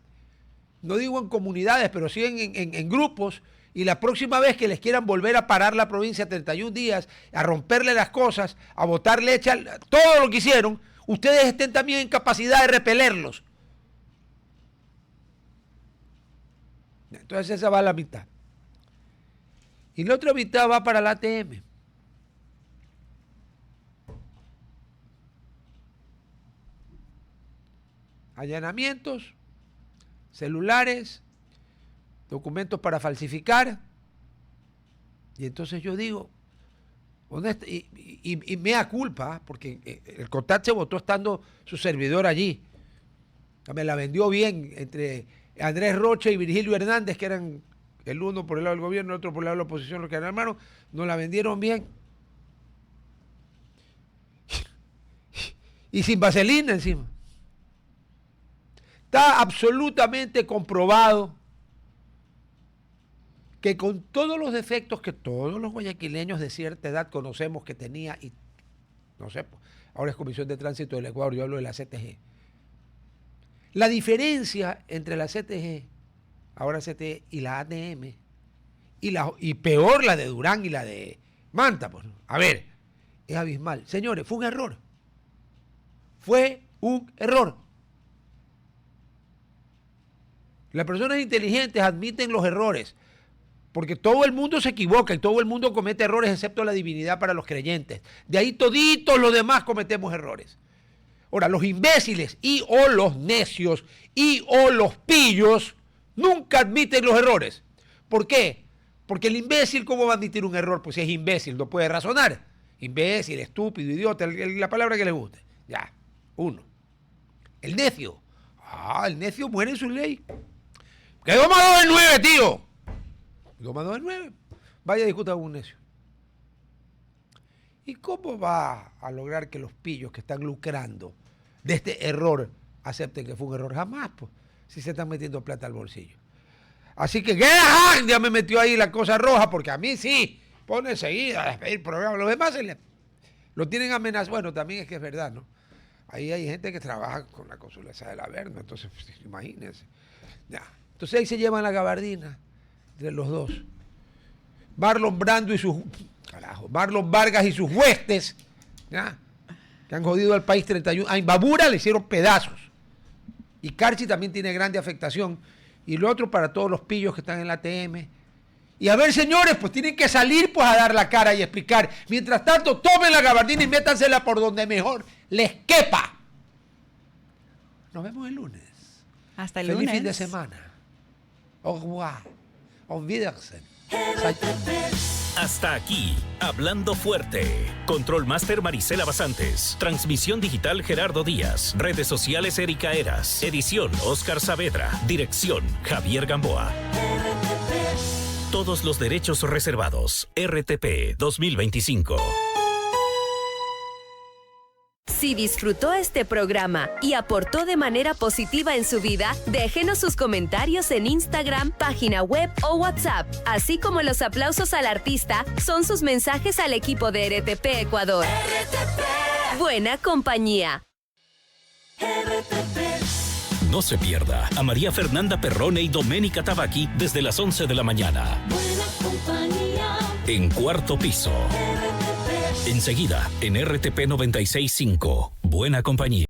No digo en comunidades, pero sí en grupos, y la próxima vez que les quieran volver a parar la provincia 31 días, a romperle las cosas, a botar leche, todo lo que hicieron, ustedes estén también en capacidad de repelerlos. Entonces esa va a la mitad. Y la otra mitad va para la ATM. Allanamientos, celulares, documentos para falsificar. Y entonces yo digo, y mea culpa, porque el CONTAT se votó estando su servidor allí. Me la vendió bien entre Andrés Rocha y Virgilio Hernández, que eran el uno por el lado del gobierno, el otro por el lado de la oposición, los que eran hermanos, nos la vendieron bien. Y sin vaselina encima. Está absolutamente comprobado que con todos los defectos que todos los guayaquileños de cierta edad conocemos que tenía, y no sé, ahora es Comisión de Tránsito del Ecuador, yo hablo de la CTG. La diferencia entre la CTG, ahora CTG, y la ATM, y peor la de Durán y la de Manta, pues, a ver, es abismal. Señores, fue un error. Fue un error. Las personas inteligentes admiten los errores, porque todo el mundo se equivoca y todo el mundo comete errores excepto la divinidad para los creyentes. De ahí toditos los demás cometemos errores. Ahora, los imbéciles y o los necios y o los pillos nunca admiten los errores. ¿Por qué? Porque el imbécil, ¿cómo va a admitir un error? Pues si es imbécil, no puede razonar. Imbécil, estúpido, idiota, la palabra que le guste. Ya, uno. El necio. El necio muere en su ley. Que 2 más 2 es 9, tío. 2 más 2 es 9. Vaya a discutir con un necio. ¿Y cómo va a lograr que los pillos que están lucrando de este error acepten que fue un error? Jamás, pues, si se están metiendo plata al bolsillo. Así que ya me metió ahí la cosa roja, porque a mí sí, pone enseguida a despedir programa. Los demás lo tienen amenazado. Bueno, también es que es verdad, ¿no? Ahí hay gente que trabaja con la consulta de la Verna, entonces, pues, imagínense. Ya. Entonces ahí se llevan la gabardina entre los dos. Marlon Brando y sus... Marlon Vargas y sus huestes, ¿ya? Que han jodido al país 31. A Imbabura le hicieron pedazos. Y Carchi también tiene grande afectación. Y lo otro para todos los pillos que están en la ATM. Y a ver, señores, pues tienen que salir pues a dar la cara y explicar. Mientras tanto, tomen la gabardina y métansela por donde mejor les quepa. Nos vemos el lunes. Hasta el Feliz lunes. fin de semana. Au revoir. Auf Wiedersehen. Hasta aquí, Hablando Fuerte. Control Master Marisela Basantes. Transmisión digital Gerardo Díaz. Redes sociales Erika Eras. Edición Oscar Saavedra. Dirección Javier Gamboa. Todos los derechos reservados. RTP 2025. Si disfrutó este programa y aportó de manera positiva en su vida, déjenos sus comentarios en Instagram, página web o WhatsApp, así como los aplausos al artista son sus mensajes al equipo de RTP Ecuador. RTP. Buena compañía. RTP. No se pierda a María Fernanda Perrone y Doménica Tabaqui desde las 11 de la mañana. Buena compañía. En Cuarto Piso. RTP. Enseguida, en RTP 96.5. Buena compañía.